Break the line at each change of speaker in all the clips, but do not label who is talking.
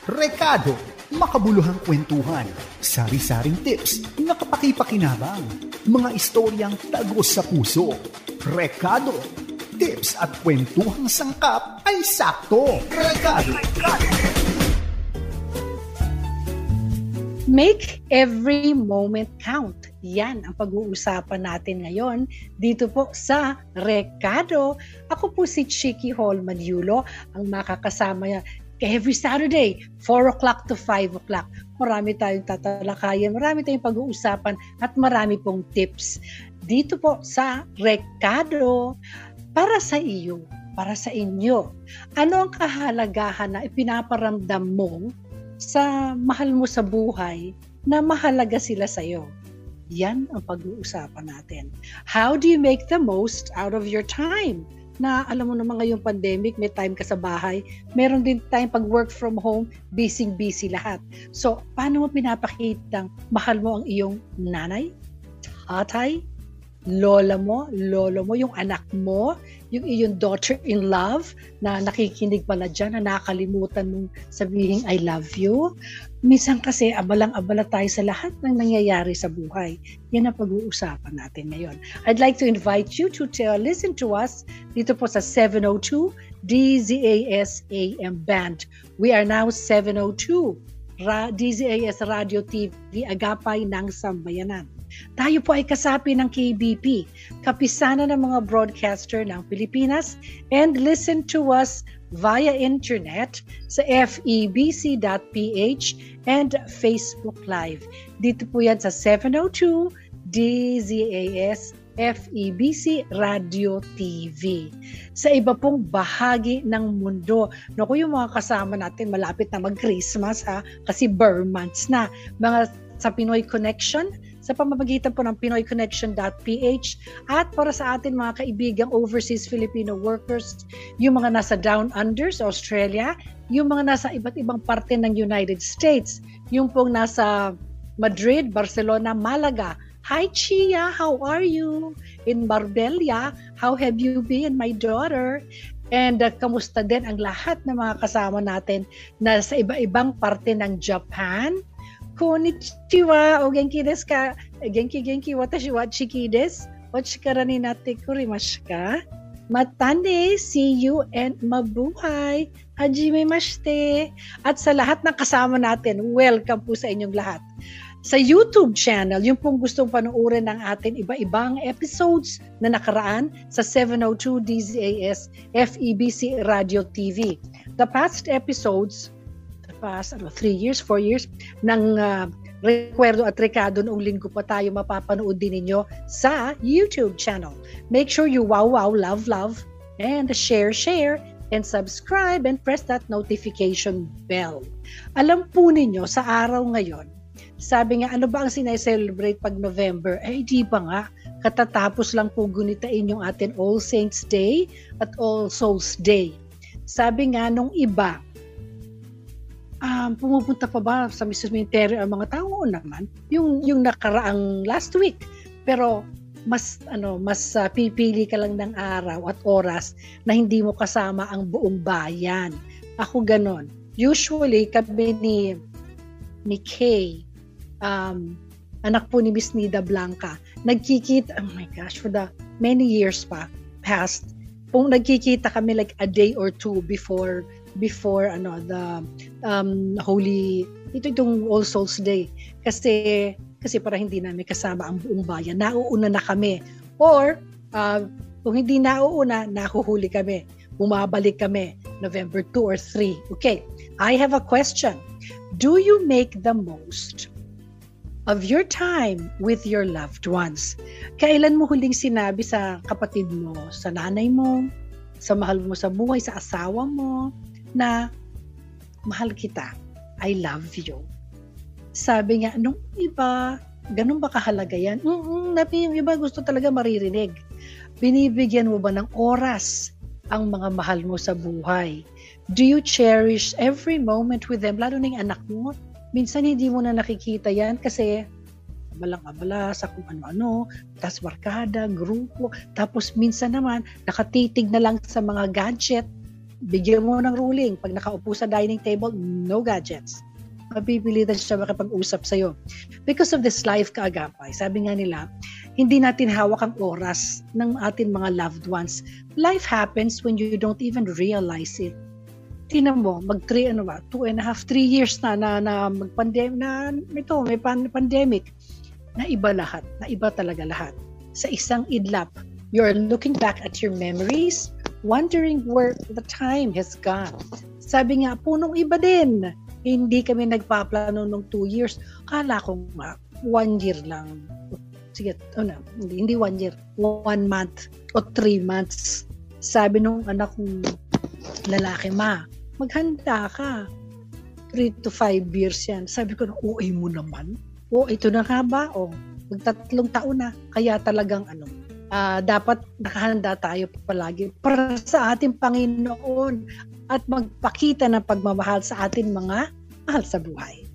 rekado, makabuluhang kwentuhan, sari-saring tips na kapaki-pakinabang, mga istoryang tagos sa puso. Rekado, tips at kwentuhang sangkap ay sakto. Rekado.
Make every moment count. Yan ang pag-uusapan natin ngayon dito po sa Rekado. Ako po si Chiki Hall Maniulo, ang makakasama niya every Saturday, 4 o'clock to 5 o'clock. Marami tayong tatalakayan, marami tayong pag-uusapan at marami pong tips. Dito po sa Rekado, para sa iyo, para sa inyo. Ano ang kahalagahan na ipinaparamdam mo sa mahal mo sa buhay na mahalaga sila sa iyo? Yan ang pag-uusapan natin. How do you make the most out of your time? Na alam mo naman ngayong pandemic, may time ka sa bahay, meron din time pag work from home, busy lahat. So, paano mo pinapakitang mahal mo ang iyong nanay, tatay, lolo mo, yung anak mo, yung iyong daughter-in-love na nakikinig pala dyan, na nakalimutan mong sabihin I love you. Minsan kasi abalang-abala tayo sa lahat ng nangyayari sa buhay. Yan ang pag-uusapan natin ngayon. I'd like to invite you to listen to us dito po sa 702 DZAS AM Band. We are now 702 DZAS Radio TV, Agapay ng Sambayanan. Tayo po ay kasapi ng KBP, kapisanan ng mga broadcaster ng Pilipinas, and listen to us via internet sa febc.ph and Facebook Live. Dito po yan sa 702 DZAS FEBC Radio TV. Sa iba pong bahagi ng mundo, naku, yung mga kasama natin malapit na mag-Christmas kasi Burr months na. Mga sa Pinoy Connection, sa pamamagitan po ng pinoyconnection.ph, at para sa atin mga kaibigang overseas Filipino workers, yung mga nasa Down Under sa Australia, yung mga nasa iba't ibang parte ng United States, yung pong nasa Madrid, Barcelona, Malaga. Hi Chia, how are you? In Marbella, how have you been, my daughter? And kamusta din ang lahat ng mga kasama natin na sa iba-ibang parte ng Japan? Konnichiwa, o genki desu ka? Genki, watashi wa chiki desu. Ochikara ni natte kurimasu ka? Matane, see you and mabuhay. Hajimemashite. At sa lahat ng kasama natin, welcome po sa inyong lahat. Sa YouTube channel, yung pong gustong panuorin ng atin iba-ibang episodes na nakaraan sa 702 DZAS FEBC Radio TV. The past episodes, 3 years, 4 years, ng Recuerdo at Rekado noong linggo pa tayo mapapanood din ninyo sa YouTube channel. Make sure you wow, love, and share, and subscribe, and press that notification bell. Alam po ninyo, sa araw ngayon, sabi nga, ano ba ang sinay-celebrate pag November? Di ba nga, katatapos lang po gunitain yung atin All Saints Day at All Souls Day. Sabi nga nung iba, pumupunta pa ba sa cemetery ang mga tao? Naman yung nakaraang last week, pero mas pipili ka lang ng araw at oras na hindi mo kasama ang buong bayan. Ako ganon. Usually kami ni Kay, anak po ni Miss Nida Blanca, nagkikita, oh my gosh, for the many years past, kung nagkikita kami like a day or two before the holy, itong All Souls Day, kasi para hindi namin kasama ang buong bayan, nauuna na kami, or kung hindi nauuna, nahuhuli kami, bumabalik kami November 2 or 3. Okay, I have a question. Do you make the most of your time with your loved ones? Kailan mo huling sinabi sa kapatid mo, sa nanay mo, sa mahal mo sa buhay, sa asawa mo, na mahal kita, I love you? Sabi nga, nung iba, ganun ba kahalaga yan? Yung iba gusto talaga maririnig. Binibigyan mo ba ng oras ang mga mahal mo sa buhay? Do you cherish every moment with them? Lalo na yung anak mo. Minsan hindi mo na nakikita yan kasi abalang-abala sa kung ano-ano, tas barkada, grupo, tapos minsan naman nakatitig na lang sa mga gadget, bigyan mo ng ruling. Pag nakaupo sa dining table, no gadgets. Mapipilitan siya makipag-usap sa'yo. Because of this life, kaagapay, sabi nga nila, hindi natin hawak ang oras ng ating mga loved ones. Life happens when you don't even realize it. Tingnan mo, mag 2.5, 3 years na mag-pandemic, may pandemic. Naiba lahat, naiba talaga lahat. Sa isang idlap, you're looking back at your memories, wondering where the time has gone. Sabi nga, punong iba din. Hindi kami nagpaplano nung 2 years. Kala ko nga, 1 year lang. Sige, hindi 1 year. 1 month o 3 months. Sabi nung anak kong lalaki, ma, maghanda ka. 3 to 5 years yan. Sabi ko, uy mo naman. Ito na nga ba? Mag-3 taon na. Kaya talagang dapat nakahanda tayo palagi para sa ating Panginoon at magpakita ng pagmamahal sa ating mga mahal sa buhay.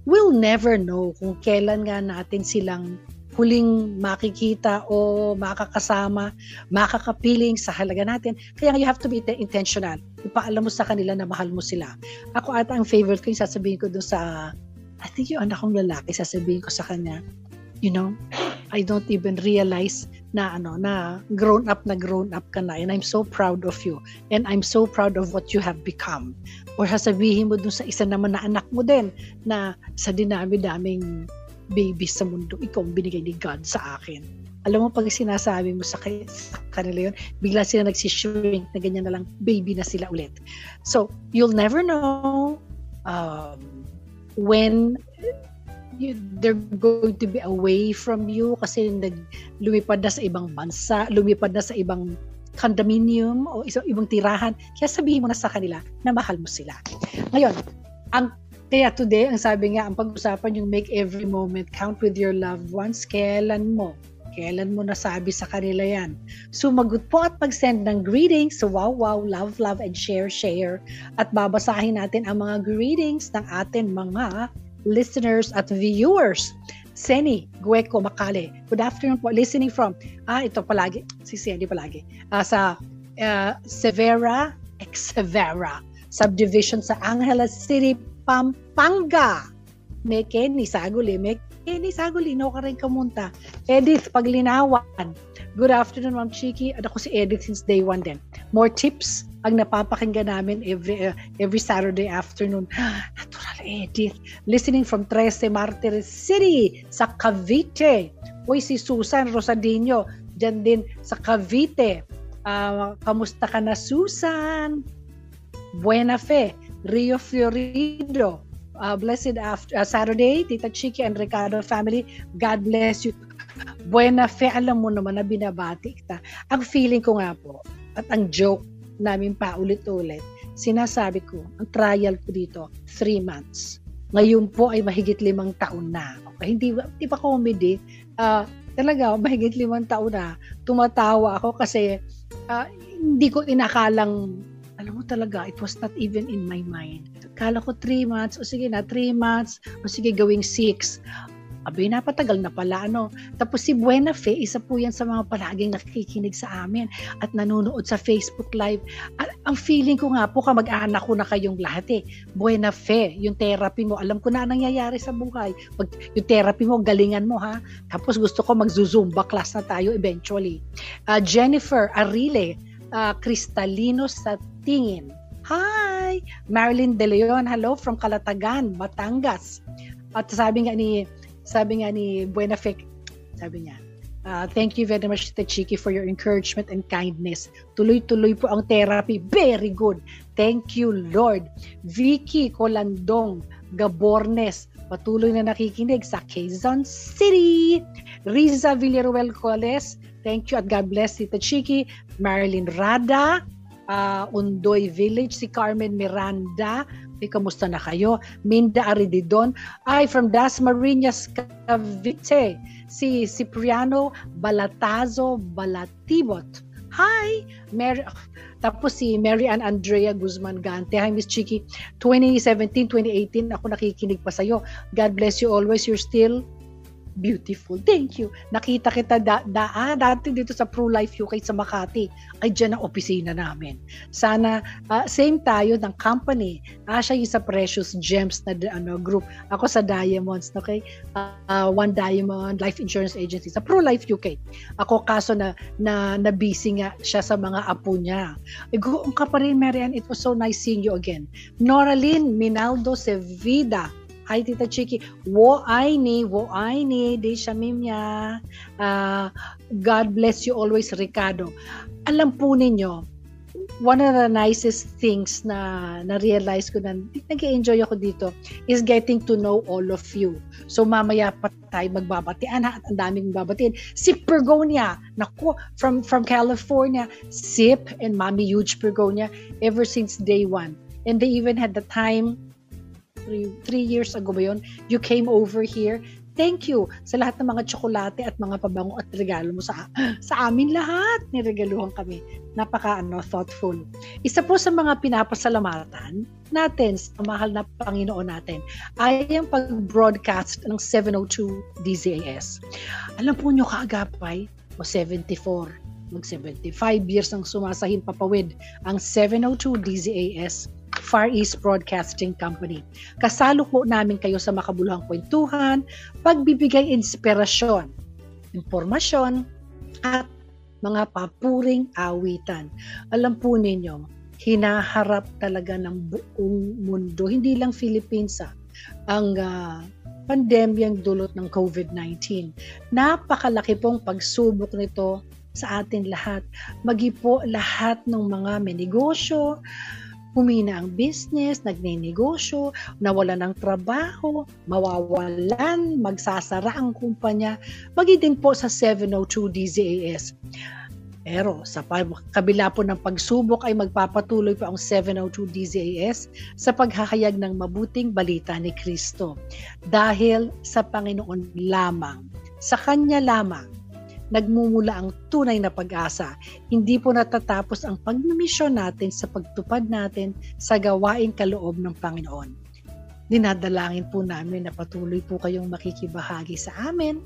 We'll never know kung kailan nga natin silang huling makikita o makakasama, makakapiling sa halaga natin. Kaya you have to be intentional. Ipaalam mo sa kanila na mahal mo sila. Ako ata ang favorite ko yung sasabihin ko doon sa, I think yung anak kong lalaki, sasabihin ko sa kanya, I don't even realize na grown up ka na, and I'm so proud of you and I'm so proud of what you have become. Or sasabihin mo dun sa isa naman na anak mo din na sa dinami-daming babies sa mundo, ikaw ang binigay ni God sa akin. Alam mo, pag sinasabi mo sa kanila yun, bigla sila nagsishrink na ganyan na lang, baby na sila ulit. So you'll never know when they're going to be away from you kasi lumipad na sa ibang bansa, lumipad na sa ibang condominium o ibang tirahan. Kaya sabihin mo na sa kanila na mahal mo sila. Ngayon, kaya today, ang sabi nga, ang pag-usapan yung make every moment count with your loved ones. Kailan mo nasabi sa kanila yan? Sumagot po at mag-send ng greetings sa wow, love, and share. At babasahin natin ang mga greetings ng atin mga listeners at viewers. Seni Gueco Macale, good afternoon po, listening from ito palagi, si Sandy palagi sa Severa subdivision sa Angeles City, Pampanga. May Kenny Saguli, no ka rin kamunta. Edith Paglinawan, good afternoon Ma'am Chiki. At ako si Edith since day 1 din. More tips ang napapakinggan namin every Saturday afternoon. Natural Edith. Listening from 13 Martires City sa Cavite. Uy, si Susan Rosadinho, dyan din sa Cavite. Kamusta ka na, Susan? Buena Fe, Rio Florido. Blessed Saturday, Tita Chiki and Ricardo family. God bless you. Buena Fe, alam mo naman na binabati kita. Ang feeling ko nga po, at ang joke namin pa ulit-ulit, sinasabi ko, ang trial ko dito, 3 months. Ngayon po ay mahigit 5 taon na. Okay? Hindi pa comedy. Talaga, mahigit 5 taon na. Tumatawa ako kasi hindi ko inakalang, alam mo talaga, it was not even in my mind. Kala ko 3 months, o sige na, 3 months, o sige gawing 6. Abay, napatagal na pala, Tapos si Buena Fe, isa po yan sa mga palaging nakikinig sa amin at nanonood sa Facebook Live. Ang feeling ko nga po, kamag-anak ko na kayong lahat Buena Fe, yung therapy mo, alam ko na nangyayari sa buhay. Yung therapy mo, galingan mo, ha? Tapos gusto ko mag-Zumba class na tayo eventually. Jennifer Arile, Cristalino sa tingin. Hi! Marilyn De Leon, hello from Calatagan, Batangas. At sabi nga ni Buena Fe, sabi niya, thank you very much, Tita Chiki, for your encouragement and kindness. Tuloy-tuloy po ang therapy. Very good. Thank you, Lord. Vicky Colandong Gabornes, patuloy na nakikinig sa Quezon City. Riza Villaruel Coles, thank you at God bless, Tita Chiki. Marilyn Rada, Undoy Village, si Carmen Miranda, kamusta na kayo? Minda Arididon, from Dasmariñas, Cavite, si Cipriano Balatazo Balatibot. Hi! Tapos si Mary Ann Andrea Guzman Gante. Hi, Miss Chiki. 2017, 2018, ako nakikinig pa sa'yo. God bless you always. You're still Beautiful. Thank you. Nakita kita dati dito sa Pro-Life UK sa Makati. Ay, dyan ang opisina namin. Sana, same tayo ng company. Siya yung sa Precious Gems na group. Ako sa Diamonds, okay? One Diamond Life Insurance Agency sa Pro-Life UK. Ako kaso na busy nga siya sa mga apo niya. Goong ka pa rin, Marian. It was so nice seeing you again. Noraline Minaldo Sevida. Hi, Tita Chiki. Wo aini, di siya mimya. God bless you always, Ricardo. Alam po ninyo, one of the nicest things na na-realize ko na nag-enjoy ako dito is getting to know all of you. So mamaya pa tayo magbabatian at ang daming babatiin. Si Pergonia, naku, from California, Sip and Mommy Huge Pergonia ever since day one. And they even had the time 3 years ago ba yun? You came over here. Thank you sa lahat ng mga tsokolate at mga pabango at regalo mo sa amin lahat. Niregaluhan kami. Napaka thoughtful. Isa po sa mga pinapasalamatan natin sa mahal na Panginoon natin ay ang pag-broadcast ng 702 DZAS. Alam po nyo kaagapay, 74, mag-75 years ang sumasahin papawid ang 702 DZAS Far East Broadcasting Company. Kasalo po namin kayo sa makabuluhang kwentuhan, pagbibigay inspirasyon, impormasyon, at mga papuring awitan. Alam po ninyo, hinaharap talaga ng buong mundo, hindi lang Philippines, ang pandemyang dulot ng COVID-19. Napakalaki pong pagsubok nito sa atin lahat. Magi po lahat ng mga may negosyo, humina ang business, nagnenegosyo, nawala ng trabaho, mawawalan, magsasara ang kumpanya, magi din po sa 702 DZAS. Pero sa kabila po ng pagsubok ay magpapatuloy pa ang 702 DZAS sa paghahayag ng mabuting balita ni Kristo. Dahil sa Panginoon lamang, sa Kanya lamang, nagmumula ang tunay na pag-asa. Hindi po natatapos ang pagmimisyon natin sa pagtupad natin sa gawaing kaloob ng Panginoon. Dinadalangin po namin na patuloy po kayong makikibahagi sa amin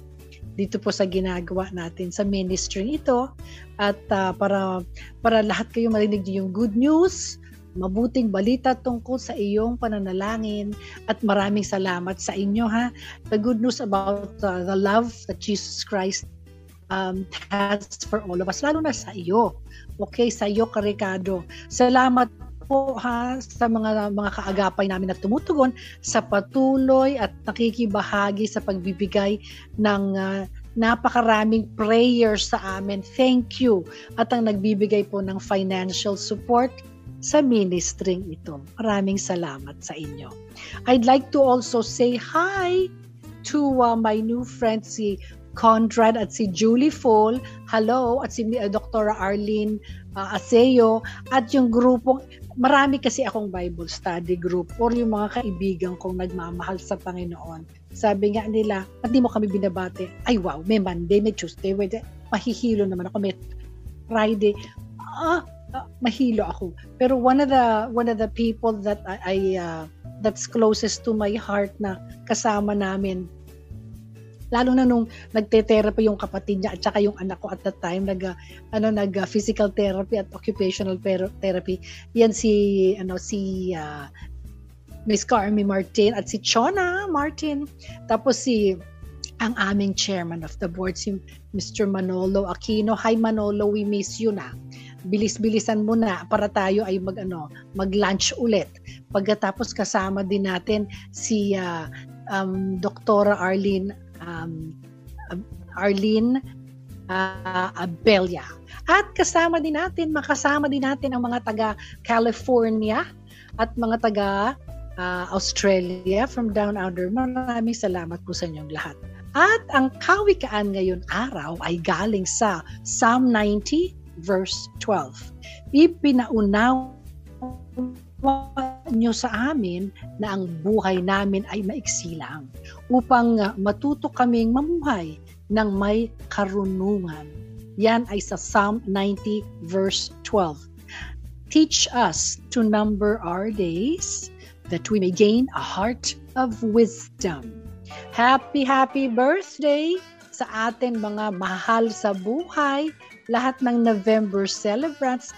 dito po sa ginagawa natin sa ministry ito at para lahat kayo marinig yung good news, mabuting balita tungkol sa iyong pananalangin at maraming salamat sa inyo The good news about the love that Jesus Christ has for all of us, lalo na sa iyo. Okay, sa iyo, Ricardo. Salamat po sa mga kaagapay namin na tumutugon sa patuloy at nakikibahagi sa pagbibigay ng napakaraming prayers sa amin. Thank you. At ang nagbibigay po ng financial support sa ministry ito. Maraming salamat sa inyo. I'd like to also say hi to my new friend, si Conrad at si Julie Fall, hello, at si Dr. Arlene Aseo, at yung grupong, marami kasi akong Bible study group or yung mga kaibigan kong nagmamahal sa Panginoon. Sabi nga nila, at di mo kami binabate, ay wow, may Monday, may Tuesday, mahihilo naman ako, may Friday, mahilo ako. Pero one of the people that that's closest to my heart na kasama namin, lalo na nung nagte-therapy yung kapatid niya at saka yung anak ko at that time, nag-physical therapy at occupational therapy. Yan si Miss Carmi Martin at si Chona Martin. Tapos ang aming chairman of the board, si Mr. Manolo Aquino. Hi Manolo, we miss you na. Bilis-bilisan mo na para tayo ay mag-lunch ulit. Pagkatapos kasama din natin si Dr. Arlene Abella. At makasama din natin ang mga taga California at mga taga Australia from Down Under. Maraming salamat po sa inyong lahat. At ang kawikaan ngayon araw ay galing sa Psalm 90 verse 12. Ipinaunawa nyo sa amin na ang buhay namin ay maiksi lang upang matuto kaming mamuhay ng may karunungan. Yan ay sa Psalm 90 verse 12. Teach us to number our days that we may gain a heart of wisdom, Happy birthday sa atin mga mahal sa buhay, lahat ng November celebrants.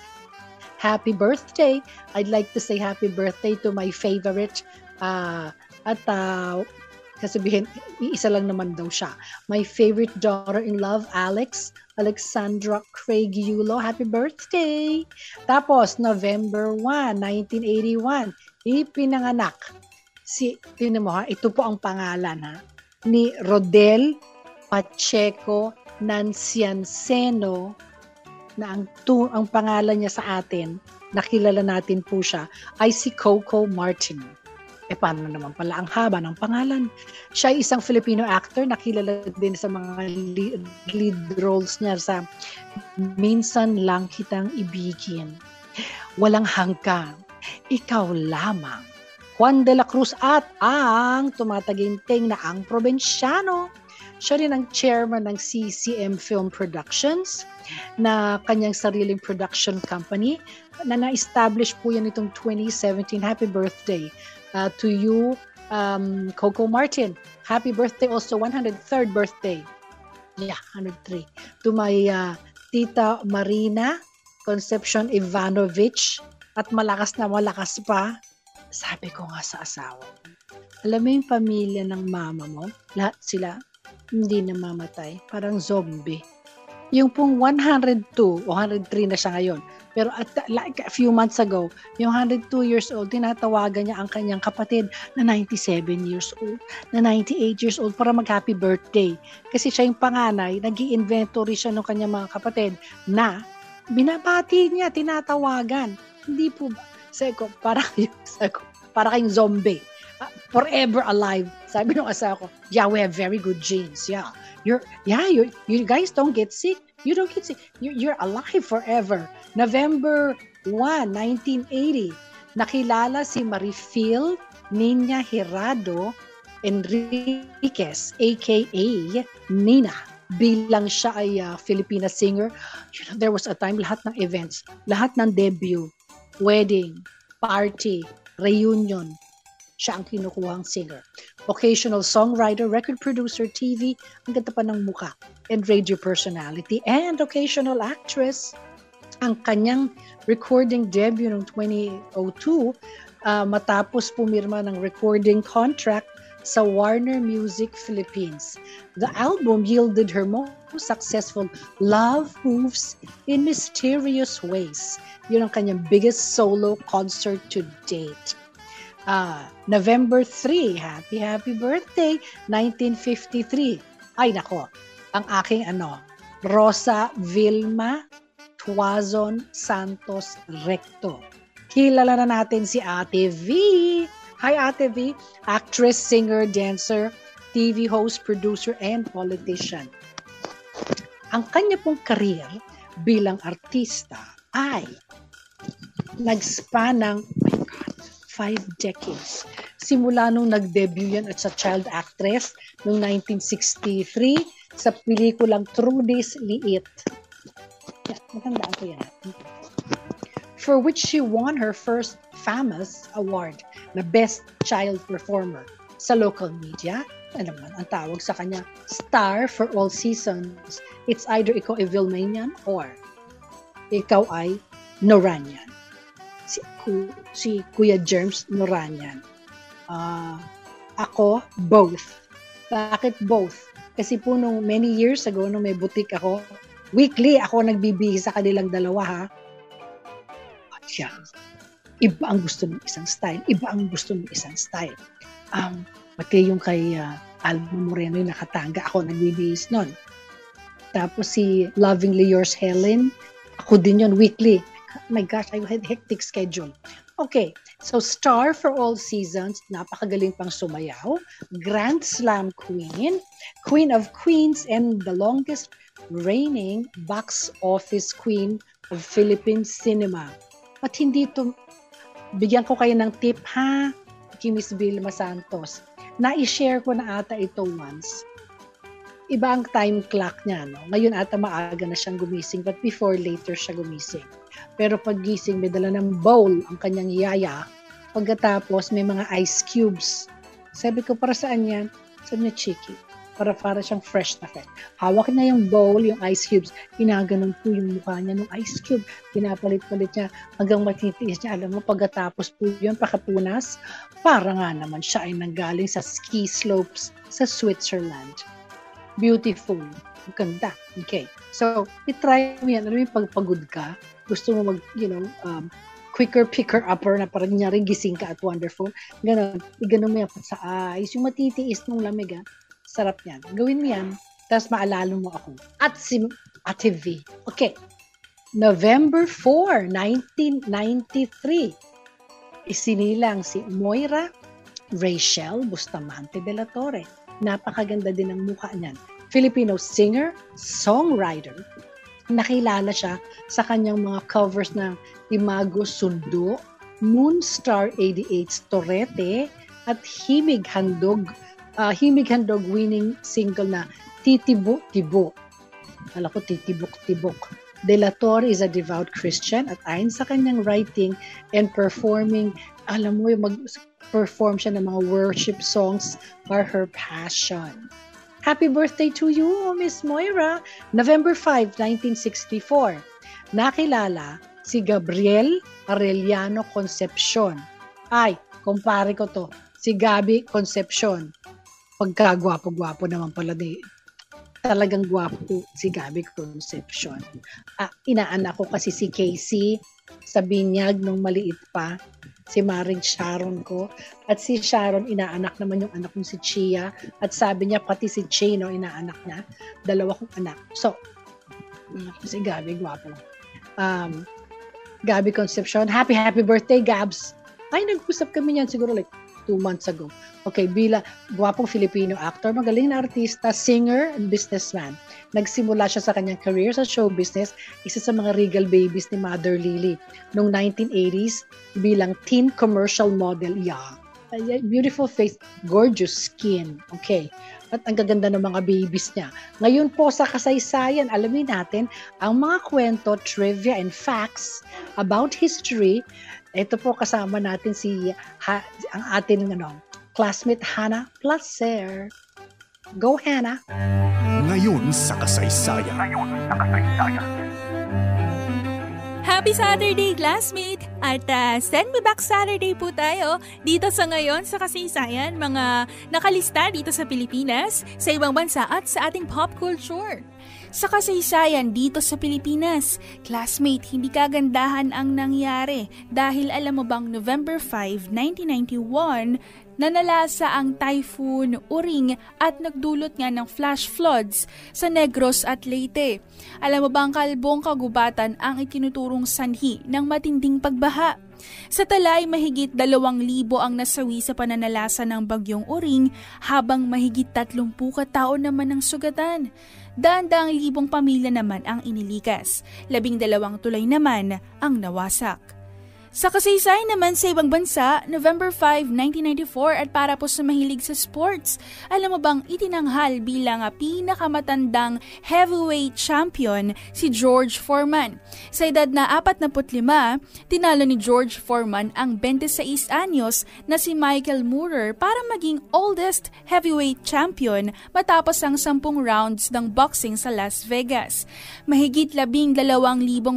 Happy birthday. I'd like to say happy birthday to my favorite kasabihin, iisa lang naman daw siya. My favorite daughter-in-law, Alexandra Craig Yulo. Happy birthday! Tapos, November 1, 1981, ipinanganak tingnan mo ha, ito po ang pangalan ha, ni Rodel Pacheco Nancianceno, na ang pangalan niya sa atin, nakilala natin po siya, ay si Coco Martin. Paano naman pala ang haba ng pangalan? Siya ay isang Filipino actor, nakilala din sa mga lead roles niya sa Minsan Lang Kitang Ibigin, Walang Hanggang, Ikaw Lamang, Juan de la Cruz at ang tumataginting na Ang Probinsyano. Siya rin ang chairman ng CCM Film Productions, na kanyang sariling production company na na-establish po yan itong 2017. Happy birthday to you, Coco Martin. Happy birthday also, 103rd birthday. Yeah, 103. To my tita Marina Concepcion Ivanovich, at malakas na malakas pa. Sabi ko nga sa asawa, alam mo yung pamilya ng mama mo, lahat sila hindi namamatay, parang zombie. Yung pong 102 o 103 na siya ngayon. Pero like a few months ago, yung 102 years old, tinatawagan niya ang kanyang kapatid na 97 years old, na 98 years old para mag-happy birthday. Kasi siya yung panganay, nag-i-inventory siya ng kanyang mga kapatid na binabati niya, tinatawagan. Hindi po ba? Para kayong zombie. Forever alive. Sabi ng asawa ko, yeah, we have very good genes. Yeah. You guys don't get sick. You don't get sick. You're alive forever. November 1, 1980, nakilala si Marifil Nina Hirado Enriquez, aka Nina, bilang siya ay Filipina singer. There was a time, lahat ng events, lahat ng debut, wedding, party, reunion, siya ang kinukuhang singer. Occasional songwriter, record producer, TV, ang ganda pa ng mukha, and radio personality, and occasional actress. Ang kanyang recording debut noong 2002, matapos pumirma ng recording contract sa Warner Music Philippines. The album yielded her most successful Love Moves in Mysterious Ways. Yun ang kanyang biggest solo concert to date. November 3, happy birthday, 1953. Ay nako, ang aking Rosa Vilma Tuazon Santos Recto. Kilala na natin si Ate V. Hi Ate V, actress, singer, dancer, TV host, producer, and politician. Ang kanya pong career bilang artista ay nag-span ng 5 decades. Simula nung nag-debut yan at sa child actress noong 1963 sa pelikulang Trudy's Liit. Matandaan ko yan. For which she won her first famous award na Best Child Performer sa local media. Ano naman ang tawag sa kanya? Star for all seasons. It's either ikaw ay Vilmanian or ikaw ay Noranyan. Si Kuya Germs Noranyan. Ako, both. Bakit both? Kasi po nung many years ago, nung may boutique ako, weekly ako nagbibihis sa kanilang dalawa ha. At siya, iba ang gusto ng isang style. Iba ang gusto ng isang style. Pati yung kay Alma Moreno yung nakatanga, ako nagbibihis nun. Tapos si Lovingly Yours Helen, ako din yun weekly. Oh my gosh, I had hectic schedule. Okay, so star for all seasons, napakagaling pang sumayaw, Grand Slam Queen, Queen of Queens, and the longest reigning box office queen of Philippine cinema. At hindi to, bigyan ko kayo ng tip ha, kay Miss Vilma Santos. Na-share ko na ata ito once. Iba ang time clock niya, no? Ngayon ata maaga na siyang gumising, but before, later siya gumising. Pero pag gising, may dala ng bowl ang kanyang yaya. Pagkatapos, may mga ice cubes. Sabi ko, para saan yan? Sabi niya, cheeky. Para siyang fresh na fresh. Hawak niya yung bowl, yung ice cubes. Pinaganon po yung mukha niya ng ice cube. Pinapalit-palit niya hanggang matitiis niya. Alam mo, pagkatapos po yun, pakapunas, para nga naman siya ay nanggaling sa ski slopes sa Switzerland. Beautiful. Ganda. Okay. So, itry mo yan. Alam mo yung pagpagod ka, gusto mo quicker picker-upper na parang rin gising ka at wonderful. Ganon. Iganon mo yan sa ice. Yung matitiis ng lamig, sarap yan. Gawin mo yan, tapos maalala mo ako. At si Ate V. Okay. November 4, 1993. Isinilang si Moira Rachel Bustamante de la Torre. Napakaganda din ang mukha niyan. Filipino singer, songwriter. Nakilala siya sa kanyang mga covers ng Imago Sundo, Moonstar 88 Torete, at Himig Handog winning single na Titibok-Tibok. Alam ko, Titibok-Tibok. De la Torre is a devout Christian at ayon sa kanyang writing and performing, alam mo, mag-perform siya ng mga worship songs are her passion. Happy birthday to you, Miss Moira. November 5, 1964. Nakilala si Gabriel Arellano Concepcion. Ay, kumpare ko to. Si Gabi Concepcion. Pagka-gwapo-gwapo naman pala talagang gwapo si Gabi Concepcion. Inaanak ko kasi si Casey sa binyag nung maliit pa. Si Maring Sharon ko. At si Sharon, inaanak naman yung anak kong si Chia. At sabi niya, pati si Chino, inaanak niya. 2 kong anak. So, si Gabi, gwapo. Gabi Concepcion, happy birthday, Gabs. Ay, nag-usap kami niyan siguro 2 months ago. Okay, gwapong Filipino actor, magaling na artista, singer, and businessman. Nagsimula siya sa kanyang career sa show business, isa sa mga regal babies ni Mother Lily. Noong 1980s, bilang teen commercial model. Yeah. Beautiful face, gorgeous skin. Okay. At ang gaganda ng mga babies niya. Ngayon po sa kasaysayan, alamin natin ang mga kwento, trivia, and facts about history. Ito po kasama natin ang ating classmate Hannah Placer. Go, Hannah!
Ngayon sa kasaysayan.
Happy Saturday, classmate! At Send Me Back Saturday po tayo dito sa ngayon sa kasaysayan, mga nakalista dito sa Pilipinas, sa ibang bansa at sa ating pop culture. Sa kasaysayan dito sa Pilipinas, classmate, hindi kagandahan ang nangyari dahil alam mo bang November 5, 1991, nanalasa ang Typhoon Uring at nagdulot nga ng flash floods sa Negros at Leyte. Alam mo bang kalbong kagubatan ang itinuturong sanhi ng matinding pagbaha? Sa Talay, mahigit 2,000 ang nasawi sa pananalasa ng bagyong Uring habang mahigit 30 katao naman ang sugatan. Daan-daang libong pamilya naman ang inilikas. 12 tulay naman ang nawasak. Sa kasaysayan naman sa ibang bansa, November 5, 1994 at para po sa mahilig sa sports, alam mo bang itinanghal bilang pinakamatandang heavyweight champion si George Foreman. Sa edad na 45, tinalo ni George Foreman ang 26 anyos na si Michael Moorer para maging oldest heavyweight champion matapos ang 10 rounds ng boxing sa Las Vegas. Mahigit 12,000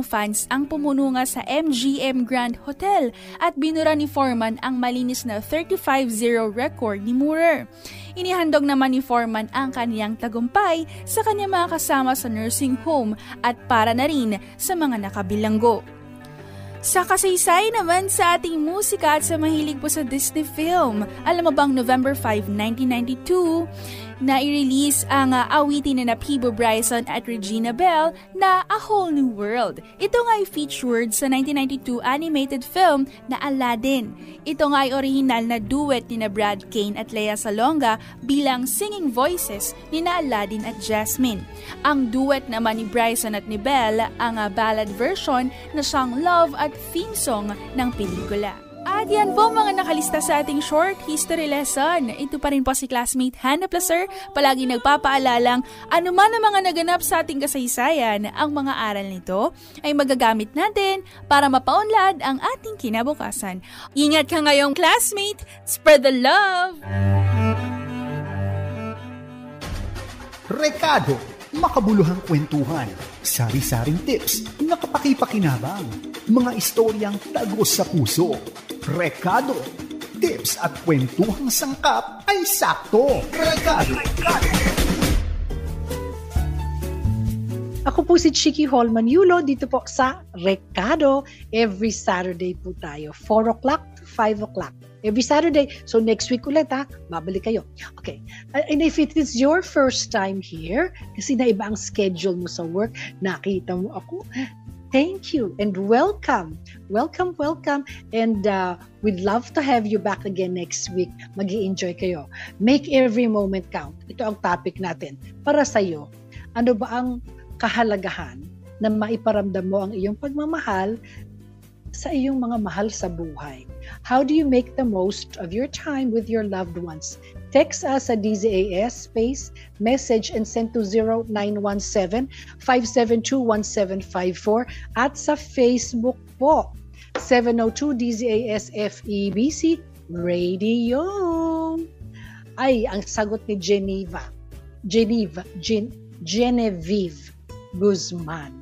fans ang pumununga sa MGM Grand Hotel at binura ni Foreman ang malinis na 35-0 record ni Moorer. Inihandog naman ni Foreman ang kaniyang tagumpay sa kanyang mga kasama sa nursing home at para na rin sa mga nakabilanggo. Sa kasaysayan naman sa ating musika at sa mahilig po sa Disney film, alam mo bang November 5, 1992, na i-release ang awitin na Peabo Bryson at Regina Bell na A Whole New World. Ito nga ay featured sa 1992 animated film na Aladdin. Ito nga ay original na duet ni Brad Kane at Lea Salonga bilang singing voices ni Aladdin at Jasmine. Ang duet naman ni Bryson at ni Bell ang ballad version na siyang love at theme song ng pelikula. At yan po mga nakalista sa ating short history lesson. Ito pa rin po si classmate Hannah Placer, palagi nagpapaalalang anuman ang mga naganap sa ating kasaysayan, ang mga aral nito ay magagamit natin para mapaunlad ang ating kinabukasan. Ingat ka ngayong classmate, spread the love!
Rekado, makabuluhang kwentuhan, sari-saring tips na kapaki-pakinabang, mga istoryang tagos sa puso. Rekado, tips at kwentuhang sangkap ay sakto. Rekado.
Ako po si Chiki Holman Yulo, dito po sa Rekado. Every Saturday po tayo, 4 o'clock to 5 o'clock. Every Saturday. So next week ulit babalik kayo. Okay. And if it is your first time here, kasi naiba ang schedule mo sa work, nakita mo ako, thank you and welcome. Welcome. And we'd love to have you back again next week. Mag-i-enjoy kayo. Make every moment count. Ito ang topic natin. Para sa'yo, ano ba ang kahalagahan na maiparamdam mo ang iyong pagmamahal sa iyong mga mahal sa buhay? How do you make the most of your time with your loved ones? Text us sa DZAS space message and send to 0917-572-1754 at sa Facebook po 702 DZAS FEBC Radio. Ay, ang sagot ni Genevieve Guzman.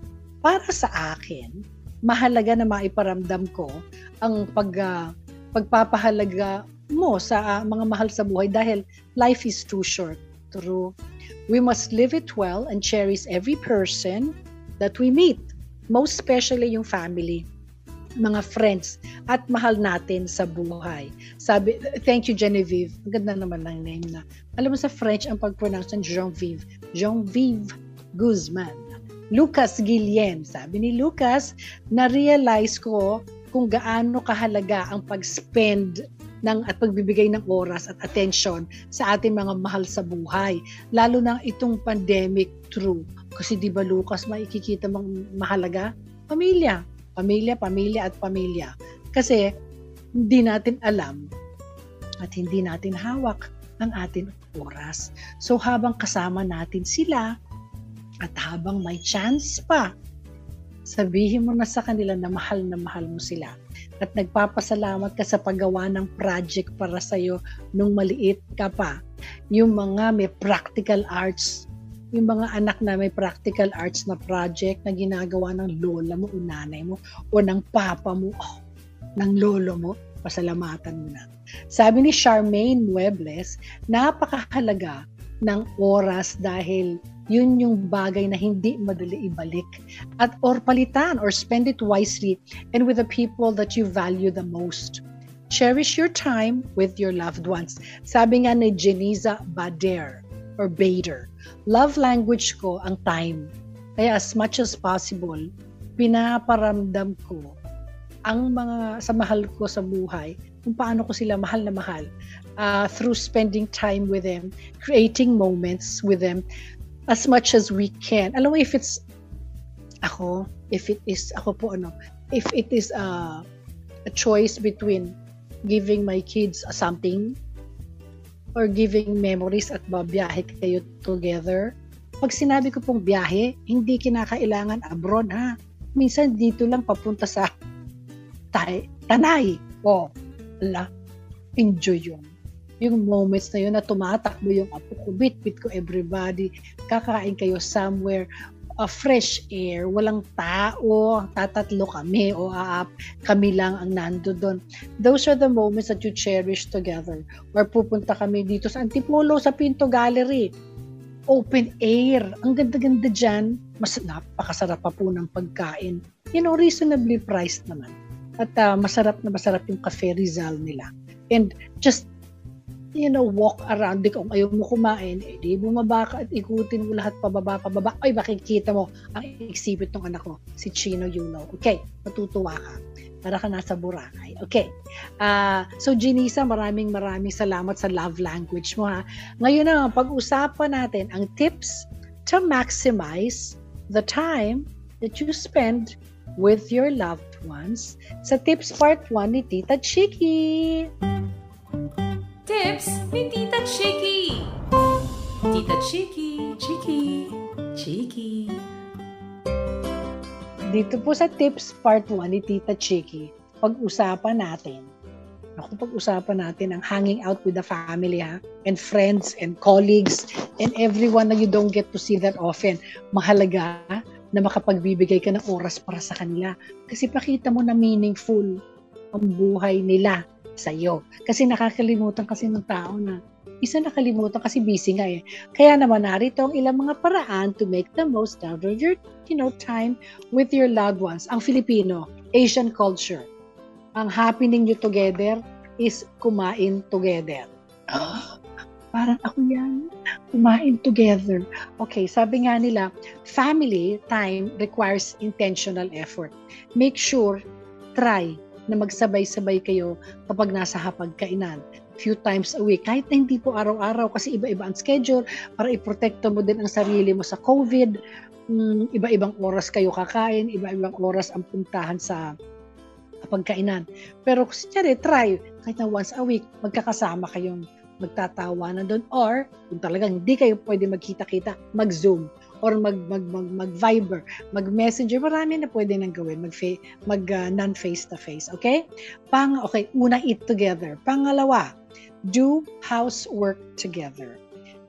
Para sa akin, mahalaga na maiparamdam ko ang pagpapahalaga mo sa mga mahal sa buhay dahil life is too short. True. We must live it well and cherish every person that we meet. Most especially yung family, mga friends, at mahal natin sa buhay. Sabi, thank you Genevieve. Ang ganda naman ng name na. Alam mo sa French, ang pag-pronounce ng Genevieve Guzman. Lucas Guillen. Sabi ni Lucas, na-realize ko kung gaano kahalaga ang pag-spend at pagbibigay ng oras at attention sa ating mga mahal sa buhay. Lalo na itong pandemic, true. Kasi di ba Lucas, makikita mong mahalaga? Pamilya at pamilya. Kasi hindi natin alam at hindi natin hawak ang ating oras. So habang kasama natin sila, at habang may chance pa, sabihin mo na sa kanila na mahal mo sila. At nagpapasalamat ka sa paggawa ng project para sa'yo nung maliit ka pa. Yung mga may practical arts, yung mga anak na may practical arts na project na ginagawa ng lola mo o nanay mo o ng papa mo o ng lolo mo, pasalamatan mo na. Sabi ni Charmaine Muebles, napakahalaga ng oras dahil yun yung bagay na hindi madali ibalik at or palitan or spend it wisely and with the people that you value the most. Cherish your time with your loved ones. Sabi nga ni Jeniza Bader, love language ko ang time. Kaya as much as possible, pinaparamdam ko ang mga sa mahal ko sa buhay, kung paano ko sila mahal na mahal through spending time with them, creating moments with them as much as we can. Alam mo, if it is a choice between giving my kids something or giving memories at babiyahe kayo together. Pag sinabi ko pong biyahe, hindi kinakailangan abroad ha. Minsan dito lang papunta sa Tanay. Enjoy yun. Yung moments na yun na tumatakbo yung apo ko, bit-bit ko everybody, kakain kayo somewhere, fresh air, walang tao, tatatlo kami o kami lang ang nando doon. Those are the moments that you cherish together. Or pupunta kami dito sa Antipolo, sa Pinto Gallery. Open air. Ang ganda-ganda dyan. Napakasarap pa po ng pagkain. Reasonably priced naman. At masarap yung Cafe Rizal nila. And just walk around. Kung ayaw mo kumain, di bumaba ka at ikutin mo lahat pababa. Ay, makikita mo ang exhibit ng anak ko, si Chino Yuno. Okay, matutuwa ka. Para ka nasa Boracay. Okay. So, Jenisa, maraming salamat sa love language mo ha. Ngayon na, pag-usapan natin ang tips to maximize the time that you spend with your loved ones sa Tips Part 1 ni Tita Chiki.
Tips ni Tita Chiki. Tita Chiki, Chiki. Dito
po sa Tips Part 1 ni Tita Chiki, pag-usapan natin Ako, pag-usapan natin ang hanging out with the family, ha? And friends and colleagues and everyone na you don't get to see that often. Mahalaga na makapagbibigay ka ng oras para sa kanila. Kasi pakita mo na meaningful ang buhay nila sa'yo. Kasi nakakalimutan kasi ng tao na nakalimutan kasi busy nga eh. Kaya naman narito ang ilang mga paraan to make the most out of your time with your loved ones. Ang Filipino, Asian culture, ang happening nyo together is kumain together. Parang ako yan, kumain together. Okay, sabi nga nila, family time requires intentional effort. Make sure, try na magsabay-sabay kayo kapag nasa hapagkainan. Few times a week, kahit na hindi po araw-araw kasi iba-iba ang schedule para iprotekto mo din ang sarili mo sa COVID. Iba-ibang oras kayo kakain, iba-ibang oras ang puntahan sa pagkainan. Pero kunyari, try, kahit na once a week, magkakasama kayong magtatawanan doon, or kung talagang hindi kayo pwede magkita-kita, mag-Zoom or mag-Viber, mag-Messenger, marami na pwede nang gawin, non-face-to-face, okay? Okay, una, eat together. Pangalawa, do housework together.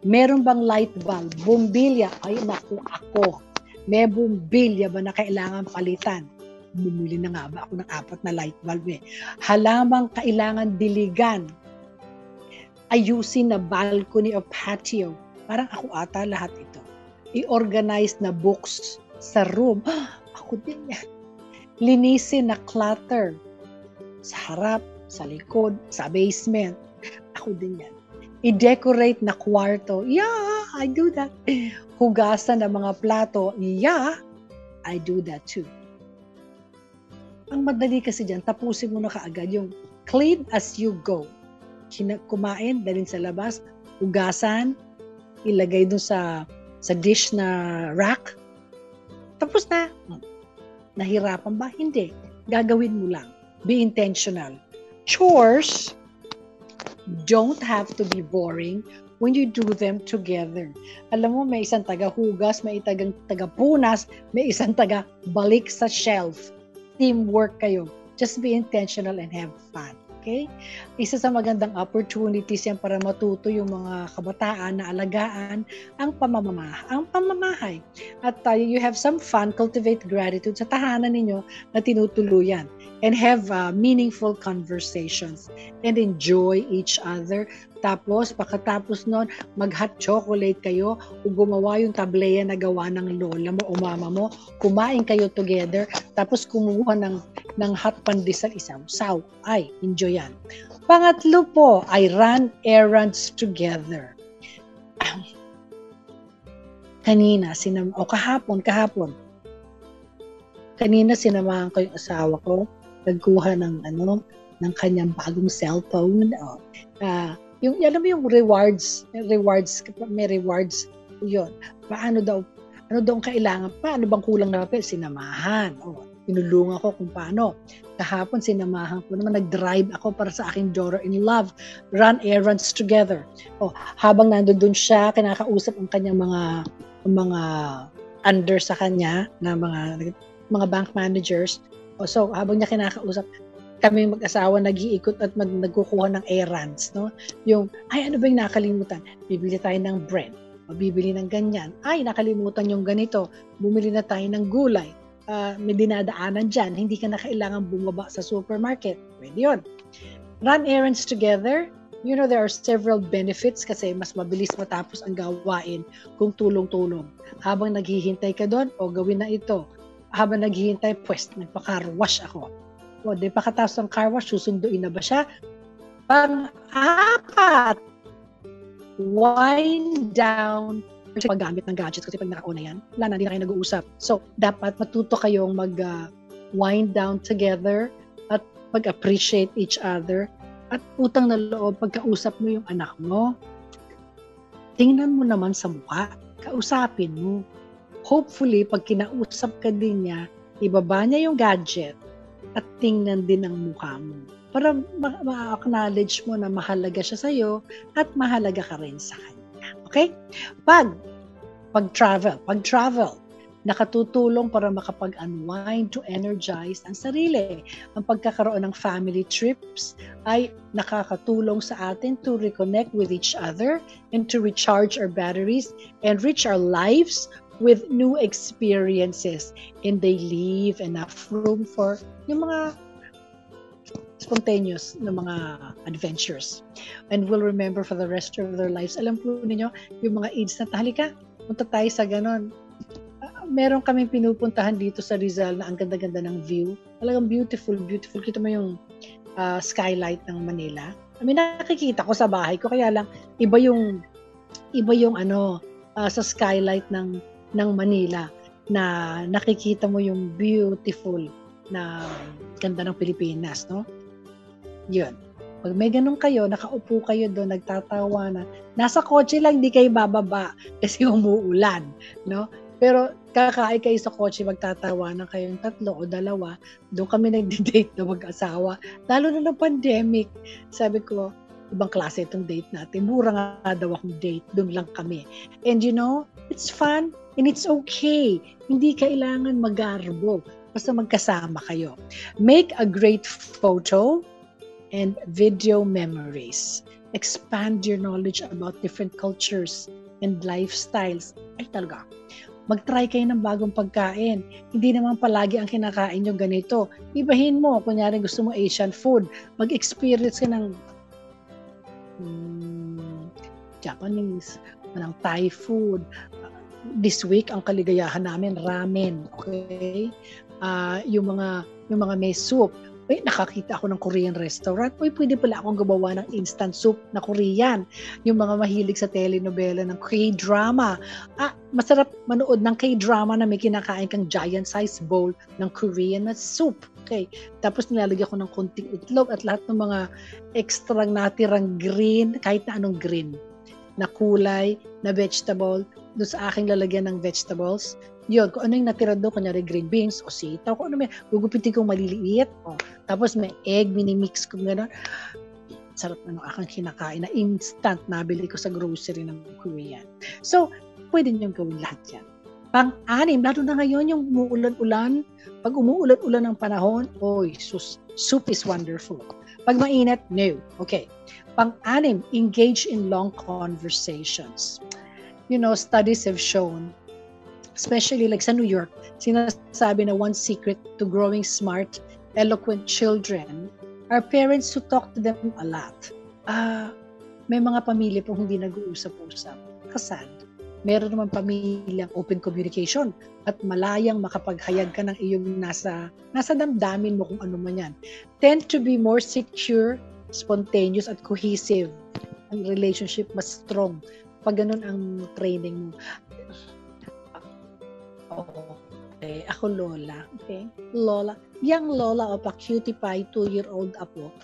Meron bang light bulb? Bumbilya? Ay, naku, ako. May bumbilya ba na kailangan palitan? Bumili na nga ba ako ng 4 na light bulb eh. Halamang kailangan diligan. Ayusin na balcony o patio. Parang ako ata lahat ito. I-organize na books sa room. Ako din yan. Linisin na clutter. Sa harap, sa likod, sa basement. Ako din yan. I-decorate na kwarto. Yeah, I do that. Hugasan na mga plato. Yeah, I do that too. Ang madali kasi dyan, tapusin mo na kaagad yung clean as you go. Kumain, dalhin sa labas, hugasan, ilagay dun sa dish na rack. Tapos na. Nahirapan ba? Hindi. Gagawin mo lang. Be intentional. Chores don't have to be boring when you do them together. Alam mo, may isang taga-hugas, may isang taga-punas, may isang taga-balik sa shelf. Teamwork kayo. Just be intentional and have fun. Okay? Isa sa magandang opportunities yan para matuto yung mga kabataan na alagaan ang pamamahay. At you have some fun, cultivate gratitude sa tahanan ninyo na tinutuluyan. And have meaningful conversations. And enjoy each other. Tapos, pagkatapos nun, mag-hot chocolate kayo o gumawa yung tableya na gawa ng lola mo o mama mo. Kumain kayo together. Tapos, kumuha ng hot pandesal isaw-saw. Ay, enjoy yan. Pangatlo po ay run errands together. Kahapon. Kanina sinamahan ko yung asawa ko. Nagkuha ng kanyang bagong cellphone. Alam mo yung rewards, may rewards yun. Ano daw ang kailangan? Paano bang kulang na papel? Sinamahan. Tinulungan ko kung paano. Kahapon sinamahan ko naman, nag-drive ako para sa aking daughter-in-law. Run errands together. Habang nandoon siya, kinakausap ang kanyang mga under sa kanya na mga bank managers. So, habang niya kinakausap, kami mag-asawa nag-iikot at nagkukuha ng errands, no? Yung, ano ba yung nakalimutan? Bibili tayo ng bread, bibili ng ganyan. Nakalimutan yung ganito. Bumili na tayo ng gulay. May dinadaanan dyan. Hindi ka na kailangan bumaba sa supermarket. Pwede yun. Run errands together. You know, there are several benefits kasi mas mabilis matapos ang gawain kung tulong-tulong. Habang naghihintay ka doon, gawin na ito. Habang naghihintay, nagpa-car wash ako. Di pagkatapos ng car wash, susunduin na ba siya? Pang-apat, wind down. Paggamit ng gadgets kasi pag naka-on na yan, wala na, hindi na kayo nag-uusap. So, dapat matuto kayong mag-wind down together at mag-appreciate each other. At utang na loob, pagkausap mo yung anak mo, tingnan mo naman sa mukha, kausapin mo. Hopefully, pag kinausap ka din niya, ibaba niya yung gadget at tingnan din ang mukha mo. Para ma-acknowledge mo na mahalaga siya sa'yo at mahalaga ka rin sa kanya. Okay? Pag-travel. nakatutulong para makapag-unwind to energize ang sarili. Ang pagkakaroon ng family trips ay nakakatulong sa atin to reconnect with each other and to recharge our batteries, enrich our lives with new experiences, and they leave enough room for yung mga spontaneous na mga adventures. And will remember for the rest of their lives. Alam po ninyo, yung mga age na halika, punta tayo sa ganon. Meron kaming pinupuntahan dito sa Rizal na ang ganda-ganda ng view. Talagang beautiful, beautiful. Kita mo yung skylight ng Manila. I mean, nakikita ko sa bahay ko, kaya lang iba yung sa skylight ng Manila na nakikita mo yung beautiful na ganda ng Pilipinas, no? Yun. Pag may ganun kayo, nakaupo kayo doon, nagtatawa na, nasa kotse lang, di kayo bababa kasi umuulan, no? Pero kakain kayo sa kotse, magtatawa na kayong 3 o 2, doon kami nagdi-date na mag-asawa. Lalo na ng pandemic. Sabi ko, ibang klase itong date natin. Mura nga daw akong date, doon lang kami. And you know, it's fun and it's okay. Hindi kailangan magarbo. Basta magkasama kayo. Make a great photo and video memories. Expand your knowledge about different cultures and lifestyles. Ay talaga, mag-try kayo ng bagong pagkain. Hindi naman palagi ang kinakain nyo ganito. Ibahin mo, kunyari gusto mo Asian food, mag-experience ka ng Japanese, ng Thai food. This week, ang kaligayahan namin, ramen. Okay? Yung mga may soup. Uy, nakakita ako ng Korean restaurant. Uy, pwede pala akong gumawa ng instant soup na Korean. Yung mga mahilig sa telenovela ng K-drama. Masarap manood ng K-drama na may kinakain kang giant size bowl ng Korean na soup. Okay. Tapos nilalagyan ko ng konting itlog at lahat ng mga extra natirang green, kahit na anong green na kulay, na vegetable, doon sa aking lalagyan ng vegetables. Yun, kung ano yung natira doon, kunyari green beans o sitaw, kung ano may, gugupitin kong maliliit. Tapos may egg, minimix ko gano'n. Sarap na nung aking kinakain na instant nabili ko sa grocery ng Korean. So, pwede niyong gawin lahat yan. Pang-anim, lalo na ngayon yung umuulan-ulan. Pag umuulan-ulan ng panahon, soup is wonderful. Pag mainit, no. Okay. Pang-anim, engage in long conversations. You know, studies have shown, especially like sa New York, sinasabi na one secret to growing smart, eloquent children are parents who talk to them a lot. May mga pamilya po hindi nag-uusap-usap. Kasad. Meron naman pamilyang open communication at malayang makapaghayag ka ng iyong nasa damdamin mo kung ano man yan. Tend to be more secure, spontaneous at cohesive. Ang relationship mas strong pag ganun ang training mo. Okay, ako lola. Okay? Lola. Young lola o pa cutie pie, 2-year-old apo.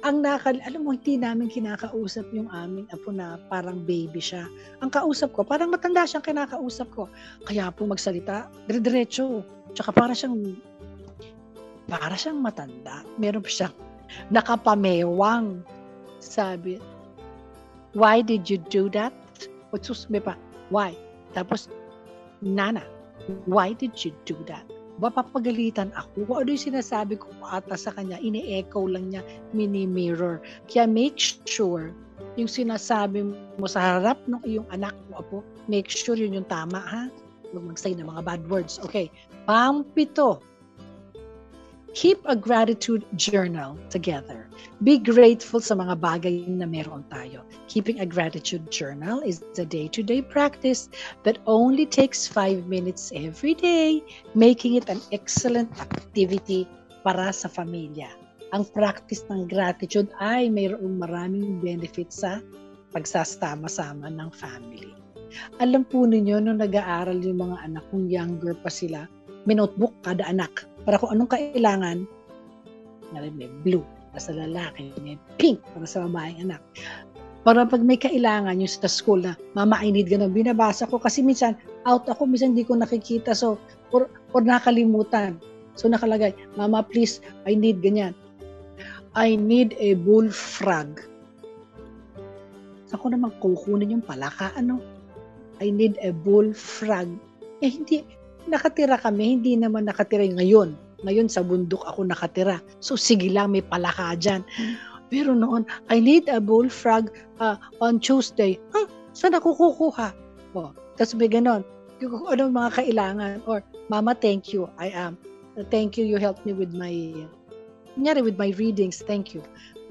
Alam mo, hindi namin kinakausap yung aming apo na parang baby siya. Ang kausap ko, parang matanda siyang kinakausap ko. Kaya po magsalita, dire-diretso. Tsaka para siyang matanda. Meron pa siyang nakapamewang. Sabi, why did you do that? Why? Tapos, Nana, why did you do that? Papagalitan ako. Kung ano yung sinasabi ko ata sa kanya, ini-echo lang niya, mini-mirror. Kaya make sure yung sinasabi mo sa harap ng iyong anak mo, apo, make sure yun yung tama, ha? Huwag mag-say ng mga bad words. Okay. Pang-7, keep a gratitude journal together. Be grateful sa mga bagay na meron tayo. Keeping a gratitude journal is a day-to-day practice that only takes 5 minutes every day, making it an excellent activity para sa pamilya. Ang practice ng gratitude ay mayroong maraming benefits sa pagsasama-sama ng family. Alam po ninyo, nung nag-aaral yung mga anak kong younger pa sila, may notebook kada anak. Para kung anong kailangan, may blue para sa lalaki, may pink para sa babaeng anak. Para pag may kailangan yung sa school na, mama, I need ganun, binabasa ko kasi minsan out ako, minsan hindi ko nakikita, so or nakalimutan. So nakalagay, mama please, I need ganyan. I need a bullfrog. Ako naman kukunin yung palaka, I need a bullfrog. hindi, nakatira kami, hindi naman nakatira ngayon. Ngayon sa bundok ako nakatira. So sige lang, may palaka dyan. Pero noon, I need a bullfrog on Tuesday. Saan ako kukuha? Tapos may ganon. Ano mga kailangan? Or, Mama, thank you. Thank you, you helped me with my readings. Thank you.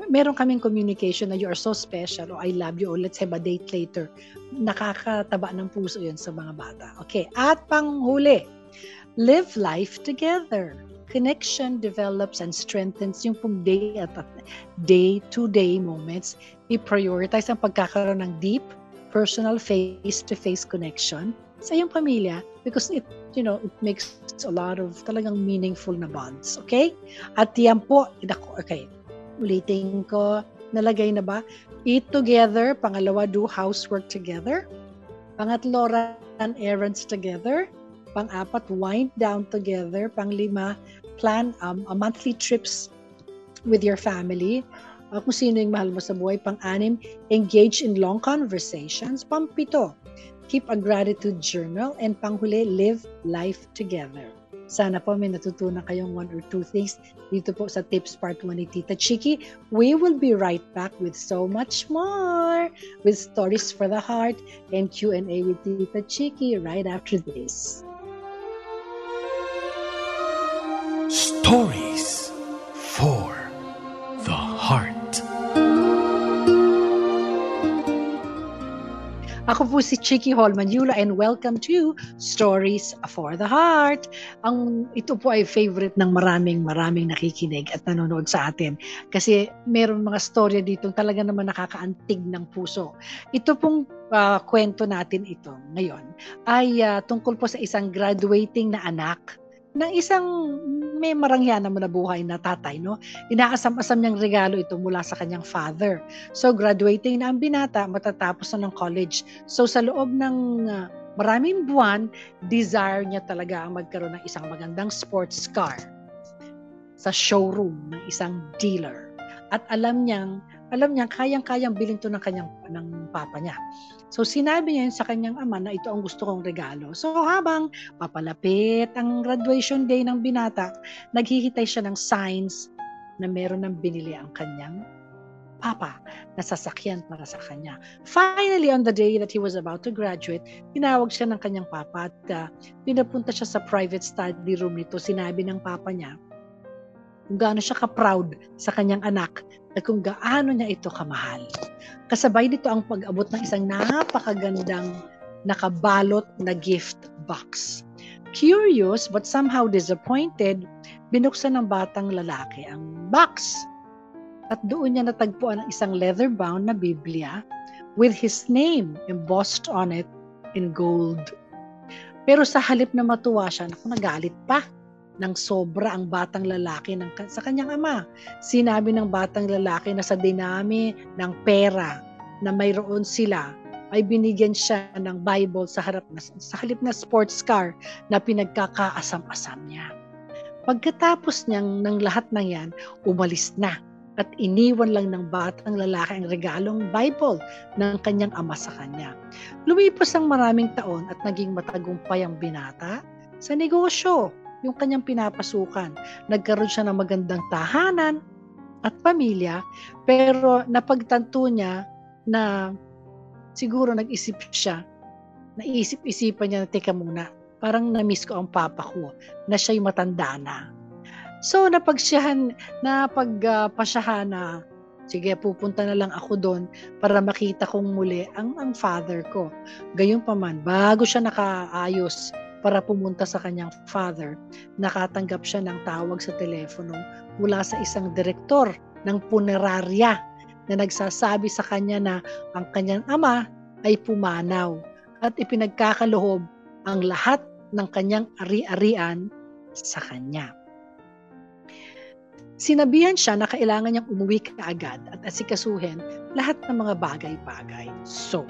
Meron kaming communication na you are so special, or I love you, or let's have a date later. Nakakataba ng puso yun sa mga bata. Okay, at panghuli, live life together. Connection develops and strengthens yung pong day-to-day moments. I-prioritize ang pagkakaroon ng deep, personal, face-to-face connection sa iyong pamilya because it makes a lot of talagang meaningful na bonds. Okay? At yan po, okay, ulitin ko, nalagay na ba? Eat together. Pangalawa, do housework together. Pangatlo, run errands together. Pang-apat, wind down together. Pang-lima, plan monthly trips with your family. Kung sino yung mahal mo sa buhay. Pang-anim, engage in long conversations. Pang-pito, keep a gratitude journal. And panghuli, live life together. Sana po may natutunan kayong 1 or 2 things dito po sa Tips Part 1 ni Tita Chiki. We will be right back with so much more, with Stories for the Heart and Q&A with Tita Chiki right after this.
Stories for the Heart.
Ako po si Chiki Holman-Yula and welcome to Stories for the Heart. Ito po ay favorite ng maraming nakikinig at nanonood sa atin kasi meron mga storya dito talaga naman nakakaantig ng puso. Ito pong kwento natin ito ngayon ay tungkol po sa isang graduating na anak ng isang may marangya naman na buhay na tatay, no? Inaasam-asam niyang regalo ito mula sa kanyang father. So, graduating na ang binata, matatapos na ng college. So, sa loob ng maraming buwan, desire niya talaga ang magkaroon ng isang magandang sports car sa showroom ng isang dealer. At alam niyang kayang-kayang bilhin to ng papa niya. So sinabi niya yun sa kanyang ama na ito ang gusto kong regalo. So habang papalapit ang graduation day ng binata, naghihintay siya ng signs na meron ng binili ang kanyang papa na sasakyan para sa kanya. Finally, on the day that he was about to graduate, tinawag siya ng kanyang papa at pinapunta siya sa private study room nito. Sinabi ng papa niya kung gaano siya ka-proud sa kanyang anak at kung gaano niya ito kamahal. Kasabay nito ang pag-abot ng isang napakagandang nakabalot na gift box. Curious but somehow disappointed, binuksan ng batang lalaki ang box. At doon niya natagpuan ang isang leather-bound na Biblia with his name embossed on it in gold. Pero sa halip na matuwa siya, nagalit pa ng sobra ang batang lalaki sa kanyang ama. Sinabi ng batang lalaki na sa dinami ng pera na mayroon sila, ay binigyan siya ng Bible sa halip na sports car na pinagkakaasam-asam niya. Pagkatapos ng lahat ng yan, umalis na at iniwan lang ng batang lalaki ang regalong Bible ng kanyang ama sa kanya. Lumipas ang maraming taon at naging matagumpay ang binata sa negosyo, yung kanyang pinapasukan. Nagkaroon siya ng magandang tahanan at pamilya, pero napagtanto niya na siguro naisip-isipan niya na teka muna, parang na-miss ko ang papa ko na siya'y matanda na. So napagpasyahan na sige, pupunta na lang ako doon para makita kong muli ang father ko. Gayunpaman, bago siya nakaayos para pumunta sa kanyang father, nakatanggap siya ng tawag sa telepono mula sa isang direktor ng punerarya na nagsasabi sa kanya na ang kanyang ama ay pumanaw at ipinagkakaloob ang lahat ng kanyang ari-arian sa kanya. Sinabihan siya na kailangan niyang umuwi kaagad at asikasuhin lahat ng mga bagay-bagay. So,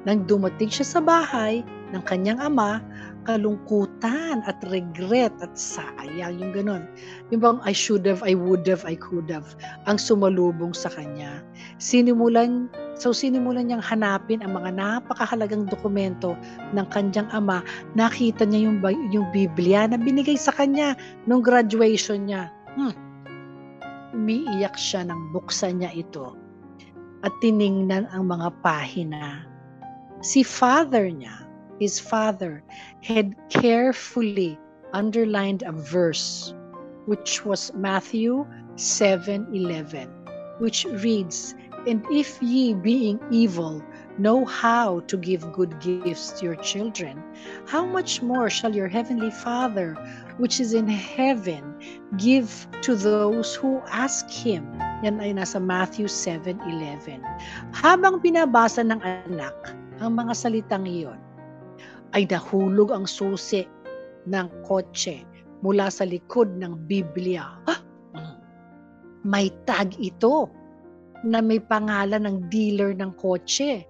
nang dumating siya sa bahay ng kanyang ama, kalungkutan at regret at sayang, yung ganon. Yung bang I should have, I would have, I could have, ang sumalubong sa kanya. Sinimulan So sinimulan niyang hanapin ang mga napakahalagang dokumento ng kanyang ama. Nakita niya yung Biblia na binigay sa kanya nung graduation niya. Umiiyak siya nang buksan niya ito at tiningnan ang mga pahina. Si father niya, his father, had carefully underlined a verse which was Matthew 7:11, which reads, "And if ye, being evil, know how to give good gifts to your children, how much more shall your heavenly Father, which is in heaven, give to those who ask Him?" Yan ay nasa Matthew 7:11. Habang binabasa ng anak ang mga salitang iyon, ay nahulog ang susi ng kotse mula sa likod ng Biblia. May tag ito na may pangalan ng dealer ng kotse.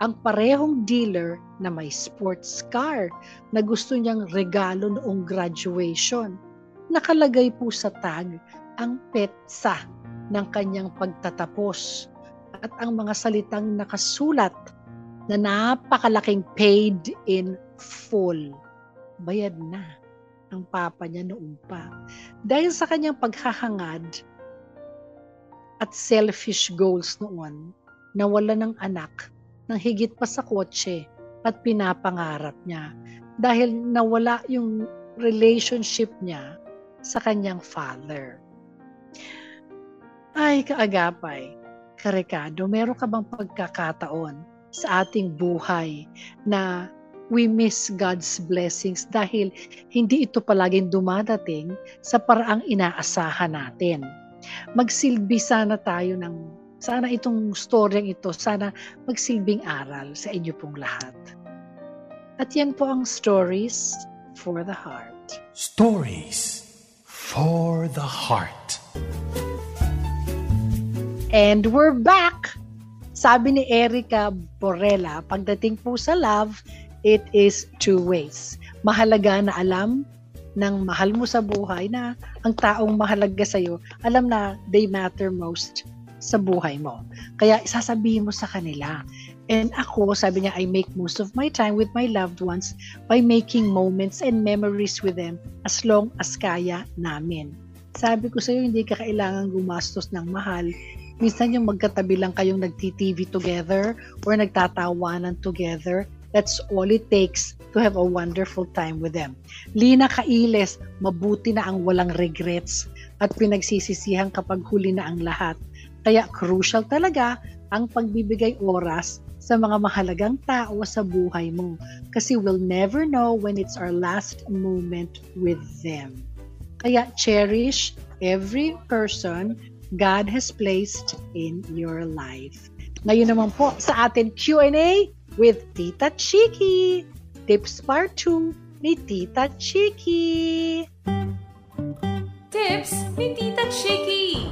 Ang parehong dealer na may sports car na gusto niyang regalo noong graduation. Nakalagay po sa tag ang petsa ng kanyang pagtatapos at ang mga salitang nakasulat na napakalaking paid in full. Bayad na ang papa niya noon pa. Dahil sa kanyang paghahangad at selfish goals noon, nawala ng anak ng higit pa sa kotse at pinapangarap niya dahil nawala yung relationship niya sa kanyang father. Ay, kaagapay, Karikado, meron ka bang pagkakataon sa ating buhay na we miss God's blessings dahil hindi ito palaging dumadating sa paraang inaasahan natin? Magsilbi sana tayo sana itong storyang ito, sana magsilbing aral sa inyo pong lahat. At yan po ang Stories for the Heart.
Stories for the Heart.
And we're back! Sabi ni Erica Borrella, pagdating po sa love, it is two ways. Mahalaga na alam ng mahal mo sa buhay na ang taong mahalaga sa'yo, alam na they matter most sa buhay mo. Kaya sasabihin mo sa kanila. And ako, sabi niya, I make most of my time with my loved ones by making moments and memories with them as long as kaya namin. Sabi ko sa'yo, hindi ka kailangan gumastos ng mahal. Minsan yung magkatabi lang kayong nagti-TV together or nagtatawanan together. That's all it takes to have a wonderful time with them. Lina Kailes, mabuti na ang walang regrets at pinagsisisihan kapag huli na ang lahat. Kaya crucial talaga ang pagbibigay oras sa mga mahalagang tao sa buhay mo. Kasi we'll never know when it's our last moment with them. Kaya cherish every person God has placed in your life. Ngayon naman po sa atin Q&A with Tita Chiki. Tips Part 2 ni Tita Chiki.
Tips ni Tita Chiki.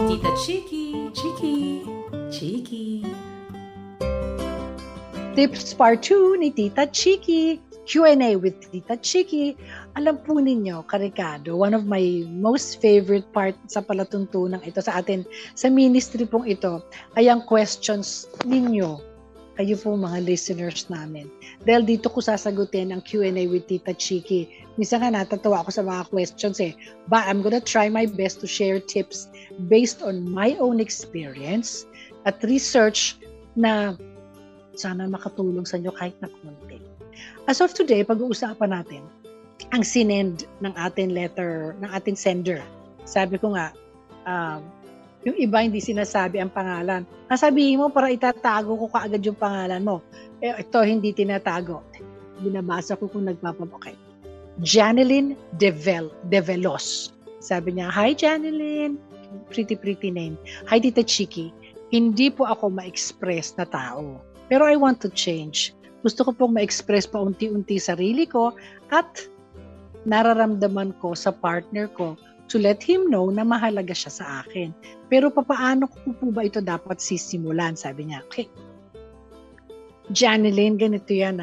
Tita Chiki, Chiki, Chiki.
Tips Part 2 ni Tita Chiki. Q&A with Tita Chiki. Alam po ninyo, Karikado, one of my most favorite part sa palatuntunan ito sa atin, sa ministry pong ito, ay ang questions ninyo. Kayo po mga listeners namin. Dahil dito ko sasagutin ang Q&A with Tita Chiki. Minsan nga natatawa ako sa mga questions But I'm gonna try my best to share tips based on my own experience at research na sana makatulong sa inyo kahit na konti. As of today, pag-uusapan natin ang sinend ng ating letter, ng ating sender. Sabi ko nga, yung iba hindi sinasabi ang pangalan. Sasabihin mo para itatago ko kaagad yung pangalan mo. Ito hindi tinatago. Binabasa ko kung okay. Janeline Develos. Sabi niya, "Hi Janeline." Pretty name. "Hi Tita Chiki. Hindi po ako ma-express na tao. Pero I want to change. Gusto ko pong ma-express pa unti-unti sarili ko at nararamdaman ko sa partner ko to let him know na mahalaga siya sa akin. Pero papaano ko po ba ito dapat sisimulan?" Sabi niya. Okay. Janeline, ganito yan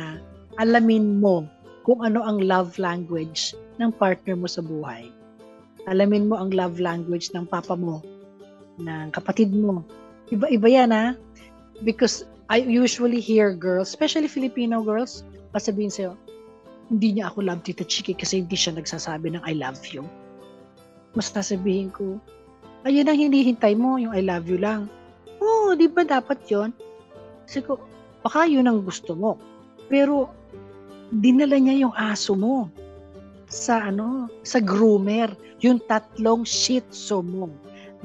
alamin mo kung ano ang love language ng partner mo sa buhay. Alamin mo ang love language ng papa mo, ng kapatid mo. Iba-iba yan Because I usually hear girls, especially Filipino girls, sabihin sa'yo, hindi niya ako love Tita Chiki kasi hindi siya nagsasabi ng I love you. Mas sasabihin ko, ayun ang hinihintay mo, yung I love you lang. Oo, di ba dapat yon? Kasi ko, baka yun ang gusto mo. Pero, dinala niya yung aso mo sa groomer. Yung 3 Shih Tzu mo.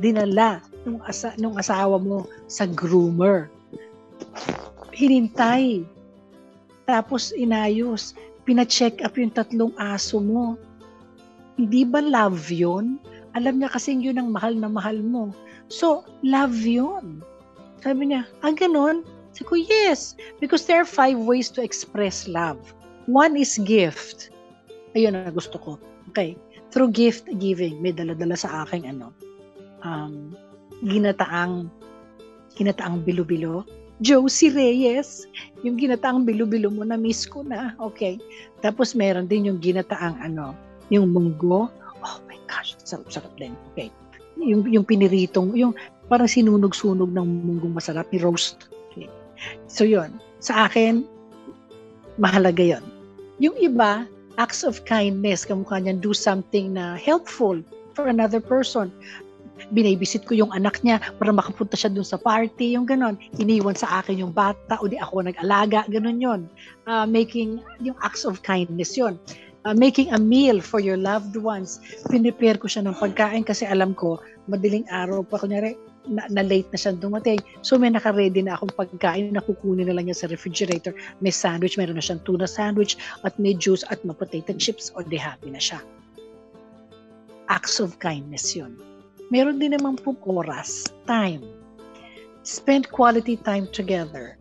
Dinala nung asawa mo sa groomer. Hinintay. Tapos inayos. Pina-check up yung 3 aso mo. Hindi ba love yun? Alam niya kasing yun ang mahal na mahal mo. So, love yun. Sabi niya, ganun? Sabi ko, yes. Because there are 5 ways to express love. 1 is gift. Ayun na gusto ko. Okay. Through gift giving, may dala-dala sa aking ginataang bilo-bilo. Josie Reyes, yung ginataang bilo-bilo mo, na-miss ko na. Okay. Tapos meron din yung ginataang yung munggo. Oh my gosh, sarap-sarap din. Okay. Yung piniritong, yung parang sinunog-sunog ng munggong masarap, ni roast. Okay. So yun, sa akin, mahalaga yun. Yung iba, acts of kindness, kamukha niyan, do something na helpful for another person. Binabisit ko yung anak niya para makapunta siya dun sa party, yung ganon. Iniwan sa akin yung bata, o di ako nag-alaga, ganon yun. Making, yung acts of kindness yun. Making a meal for your loved ones. Pinipare ko siya ng pagkain kasi alam ko, madaling araw pa, kunyari, na late na siya dumating. So may naka-ready na akong pagkain na kukunin na lang niya sa refrigerator. May sandwich, meron na siyang tuna sandwich, at may juice at may potato chips, o di happy na siya. Acts of kindness yun. Meron din naman pong oras, time. Spend quality time together.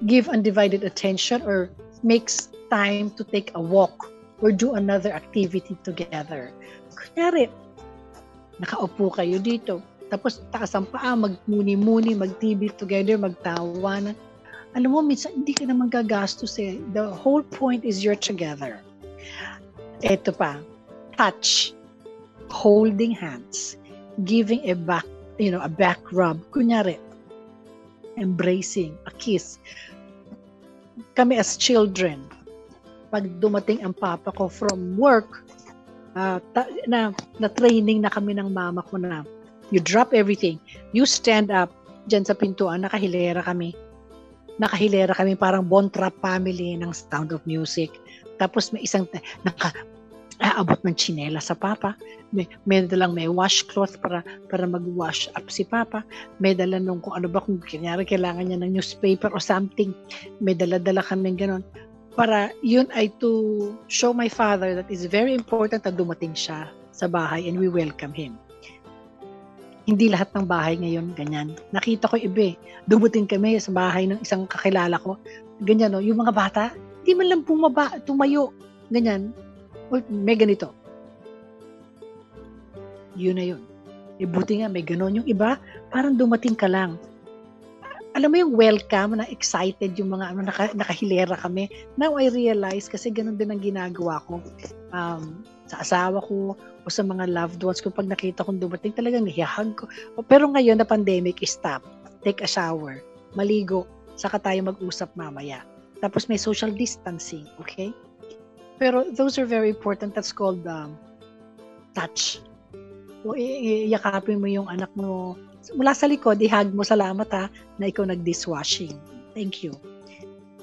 Give undivided attention or makes time to take a walk or do another activity together. Kunyari, nakaupo kayo dito, tapos taas ang paa, magmuni-muni, mag-TV together, magtawanan. Alam mo, minsan hindi ka naman gagastos eh. The whole point is you're together. Eto pa, touch, holding hands, giving a back rub. Kunyari, embracing, a kiss. Kami as children, pag dumating ang papa ko from work, na training na kami ng mama ko na you drop everything, you stand up dyan sa pintuan, nakahilera kami parang Bontrap family ng Sound of Music. Tapos may isang aabot ng tsinela sa papa, may dalang may washcloth para mag-wash up si papa, may dala nung kung ano ba, kung kailangan niya ng newspaper or something, may dala-dala kami ganon. Para yun ay to show my father that it's very important na dumating siya sa bahay and we welcome him. Hindi lahat ng bahay ngayon ganyan. Nakita ko iba, dumating kami sa bahay ng isang kakilala ko, ganyan no, yung mga bata, hindi man lang tumayo, ganyan. May ganito. Yun na yun. Buti nga may ganon. Yung iba, parang dumating ka lang. Alam mo yung welcome, na excited yung mga nakahilera kami. Now I realize, kasi ganon din ang ginagawa ko sa asawa ko o sa mga loved ones ko. Pag nakita kong dumating, talagang nihihag ko. Pero ngayon na pandemic, stop. Take a shower. Maligo. Saka tayo mag-usap mamaya. Tapos may social distancing. Okay? Pero those are very important. That's called touch. O iyakapin mo yung anak mo. Mula sa likod, ihag mo, salamat na ikaw nag-dishwashing. Thank you.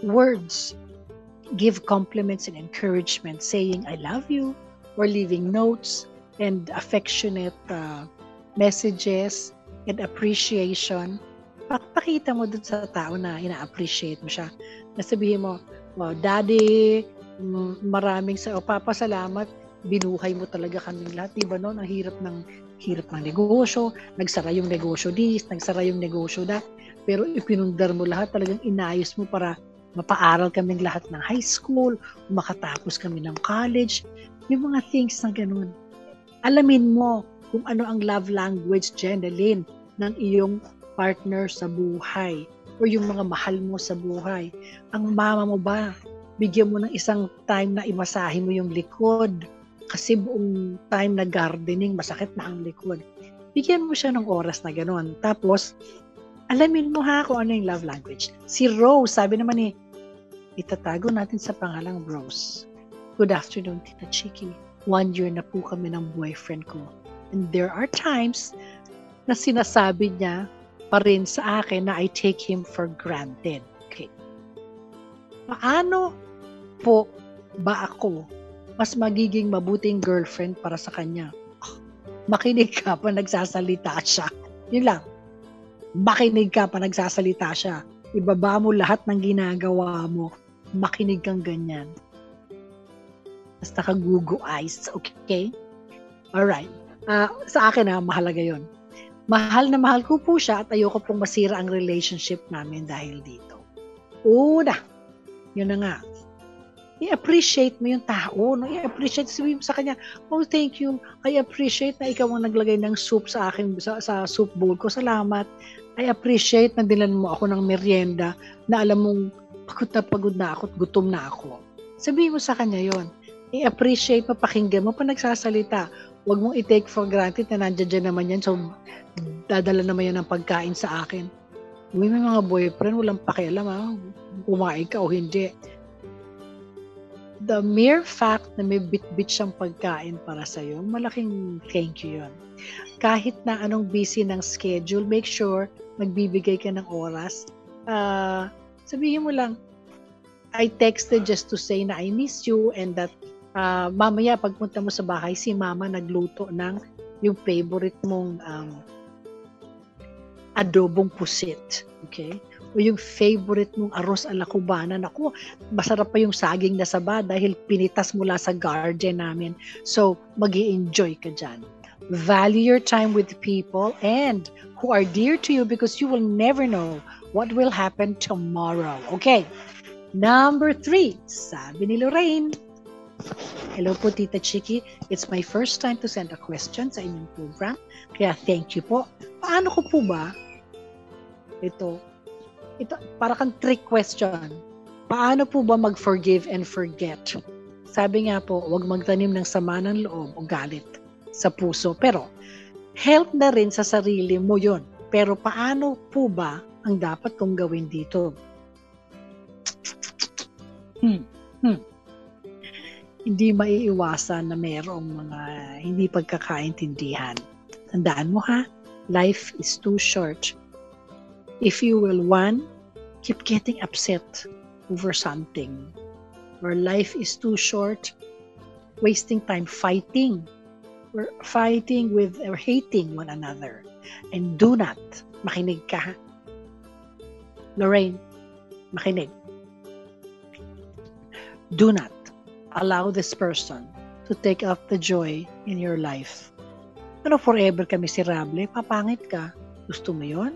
Words. Give compliments and encouragement, saying, I love you, or leaving notes and affectionate messages and appreciation. Pakita mo dun sa tao na ina-appreciate mo siya. Nasabihin mo, wow, Daddy, maraming Papa, salamat, binuhay mo talaga kaming lahat. Diba no? Ang hirap ng negosyo, nagsara yung negosyo nagsara yung negosyo that. Pero ipinundar mo lahat, talagang inayos mo para mapaaral kaming lahat ng high school, makatapos kami ng college. Yung mga things na ganun. Alamin mo kung ano ang love language, Jenalyn, ng iyong partner sa buhay o yung mga mahal mo sa buhay. Ang mama mo ba, bigyan mo ng isang time na imasahe mo yung likod. Kasi buong time na gardening, masakit na ang likod. Bigyan mo siya ng oras na gano'n. Tapos, Alamin mo ha kung ano yung love language. Si Rose, sabi naman itatago natin sa pangalang Rose. Good afternoon, Tita Chiki. 1 year na po kami ng boyfriend ko. And there are times na sinasabi niya pa rin sa akin na I take him for granted. Okay. Paano po ba ako mas magiging mabuting girlfriend para sa kanya? Makinig ka pa nagsasalita siya. Yun lang. Makinig ka pa nagsasalita siya. Ibaba mo lahat ng ginagawa mo. Makinig kang ganyan. Basta ka-Google eyes. Okay? Alright. Sa akin mahalaga yon. Mahal na mahal ko po siya at ayoko pong masira ang relationship namin dahil dito. Una, yun na nga. I-appreciate mo yung tao. No? I-appreciate, sabihin mo sa kanya, oh, thank you. I appreciate na ikaw ang naglagay ng soup sa akin, sa soup bowl ko. Salamat. I appreciate na dilan mo ako ng merienda na alam mong pagod na ako at gutom na ako. Sabihin mo sa kanya yon. I-appreciate mo, pakinggan mo pa nagsasalita. Huwag mong i-take for granted na nandiyan naman yan. So, dadala naman yan ng pagkain sa akin. May mga boyfriend, walang pakialam kumain ka o hindi. The mere fact na may bit-bit siyang pagkain para sa'yo, malaking thank you yun. Kahit na anong busy ng schedule, make sure magbibigay ka ng oras. Sabihin mo lang, I texted just to say na I miss you and that mamaya pagpunta mo sa bahay, si mama nagluto ng yung favorite mong adobong pusit. Okay? O yung favorite mong arroz ala cubana. Naku, masarap pa yung saging na saba dahil pinitas mula sa garden namin. So, mag-i-enjoy ka dyan. Value your time with people and who are dear to you because you will never know what will happen tomorrow. Okay? Number 3, sabi ni Lorraine. Hello po, Tita Chiki. It's my first time to send a question sa inyong program. Kaya thank you po. Paano ko po ba? Ito, para kang trick question. Paano po ba mag-forgive and forget? Sabi nga po, huwag magtanim ng sama ng loob o galit sa puso. Pero, help na rin sa sarili mo yon. Pero paano po ba ang dapat kong gawin dito? Hindi maiiwasan na mayroong mga hindi pagkakaintindihan. Tandaan mo ha, life is too short. If you will, keep getting upset over something, or life is too short, wasting time fighting, or fighting with or hating one another. And do not, makinig ka. Lorraine, makinig. Do not allow this person to take up the joy in your life. Ano, forever ka miserable, papangit ka. Gusto mo yun?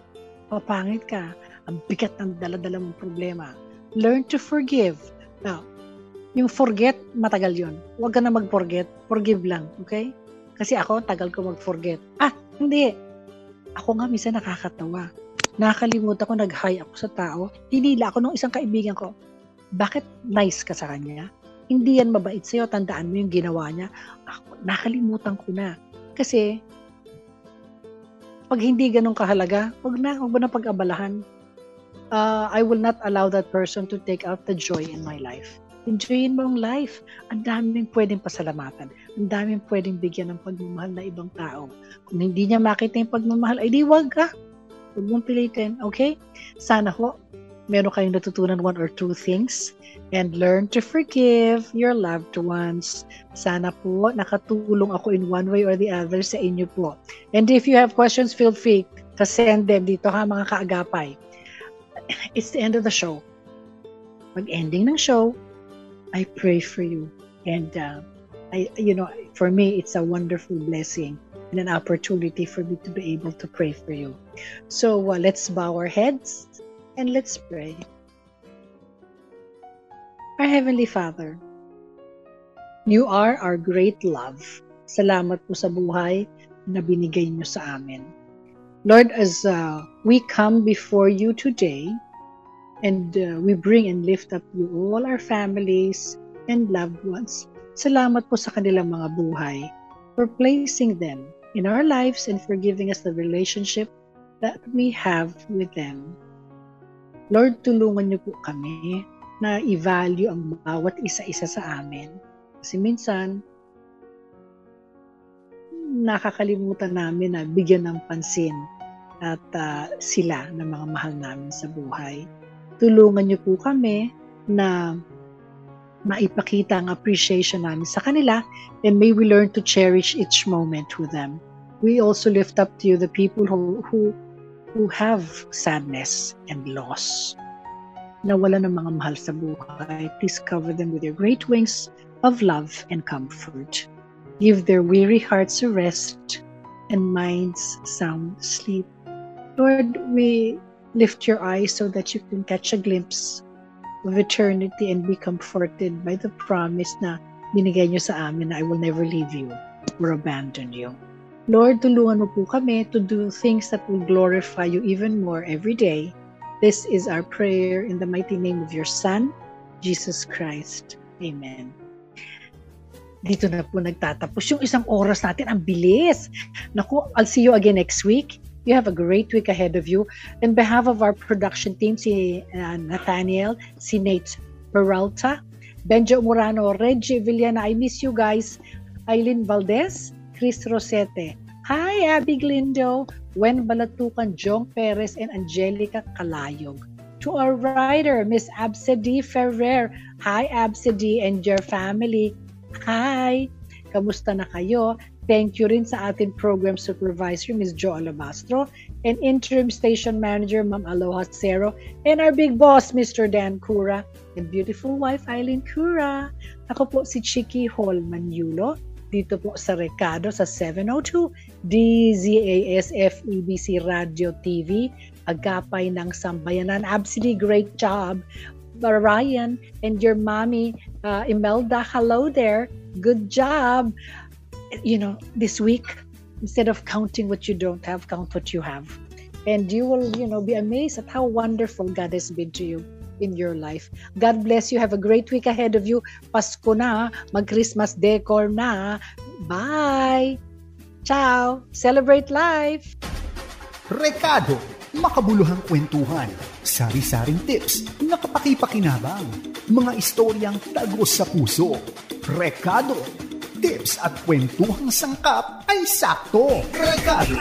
Papangit ka. Ang bigat ng dala-dala mong problema. Learn to forgive. Now, yung forget, matagal yun. Huwag ka na mag-forget. Forgive lang, okay? Kasi ako, tagal ko mag-forget. Hindi. Ako nga, minsan nakakatawa. Nakakalimutan ko, nag-hi ako sa tao. Hinila ako nung isang kaibigan ko. Bakit nice ka sa kanya? Hindi yan mabait sa'yo. Tandaan mo yung ginawa niya. Ako, nakalimutan ko na. Kasi, pag hindi ganun kahalaga, huwag mo na pag-abalahan. I will not allow that person to take out the joy in my life. Enjoyin mo ang life. Ang daming pwedeng pasalamatan. Ang daming pwedeng bigyan ng pagmamahal na ibang tao. Kung hindi niya makita yung pagmamahal, ay di wag ka. Huwag mong pilitin. Okay? Sana ho, meron kayong natutunan 1 or 2 things and learn to forgive your loved ones. Sana po nakatulong ako in one way or the other sa inyo po. And if you have questions, feel free to send them dito ha mga kaagapay. It's the end of the show. Pag-ending ng show, I pray for you. And for me, it's a wonderful blessing and an opportunity for me to be able to pray for you. So let's bow our heads and let's pray. Our Heavenly Father, You are our great love. Salamat po sa buhay na binigay niyo sa amin. Lord, as we come before you today, and we bring and lift up you all our families and loved ones, salamat po sa kanilang mga buhay for placing them in our lives and for giving us the relationship that we have with them. Lord, tulungan niyo po kami na i-value ang bawat isa-isa sa amin. Kasi minsan, nakakalimutan namin na bigyan ng pansin at sila na mga mahal namin sa buhay. Tulungan niyo po kami na maipakita ang appreciation namin sa kanila, and may we learn to cherish each moment with them. We also lift up to you the people who have sadness and loss, na wala ng mga mahal sa buhay. Please cover them with your great wings of love and comfort. Give their weary hearts a rest and minds sound sleep. Lord, we lift your eyes so that you can catch a glimpse of eternity and be comforted by the promise na binigay niyo sa amin na I will never leave you or abandon you. Lord, tulungan mo po kami to do things that will glorify you even more every day. This is our prayer in the mighty name of your Son, Jesus Christ. Amen. Dito na po nagtatapos yung isang oras natin. Ang bilis. Naku, I'll see you again next week. You have a great week ahead of you. On behalf of our production team, si Nathaniel, si Nate Peralta, Benjo Murano, Reggie Villana, I miss you guys, Aileen Valdez, Chris Rosete, hi Abby Glindo, Wen Balatukan, Jong Perez, and Angelica Kalayog. To our writer, Miss Absedi Ferrer, hi Absedi and your family, hi! Kamusta na kayo? Thank you rin sa ating program supervisor, Ms. Jo Alabastro, and interim station manager, Ma'am Aloha Cero, and our big boss, Mr. Dan Cura, and beautiful wife, Eileen Cura. Ako po si Chiki Hall Maniulo, dito po sa Recado sa 702 DZAS FEBC Radio TV, agapay ng Sambayanan. Absolutely great job, Ryan, and your mommy, Imelda. Hello there. Good job. You know, this week, instead of counting what you don't have, count what you have. And you will, be amazed at how wonderful God has been to you in your life. God bless you. Have a great week ahead of you. Pasko na, mag-Christmas decor na. Bye! Ciao! Celebrate life!
Recado, makabuluhang kwentuhan, sari-saring tips na kapaki-pakinabang, mga istoryang tagos sa puso. Recado, tips at kwentuhang sangkap ay sakto. Recado.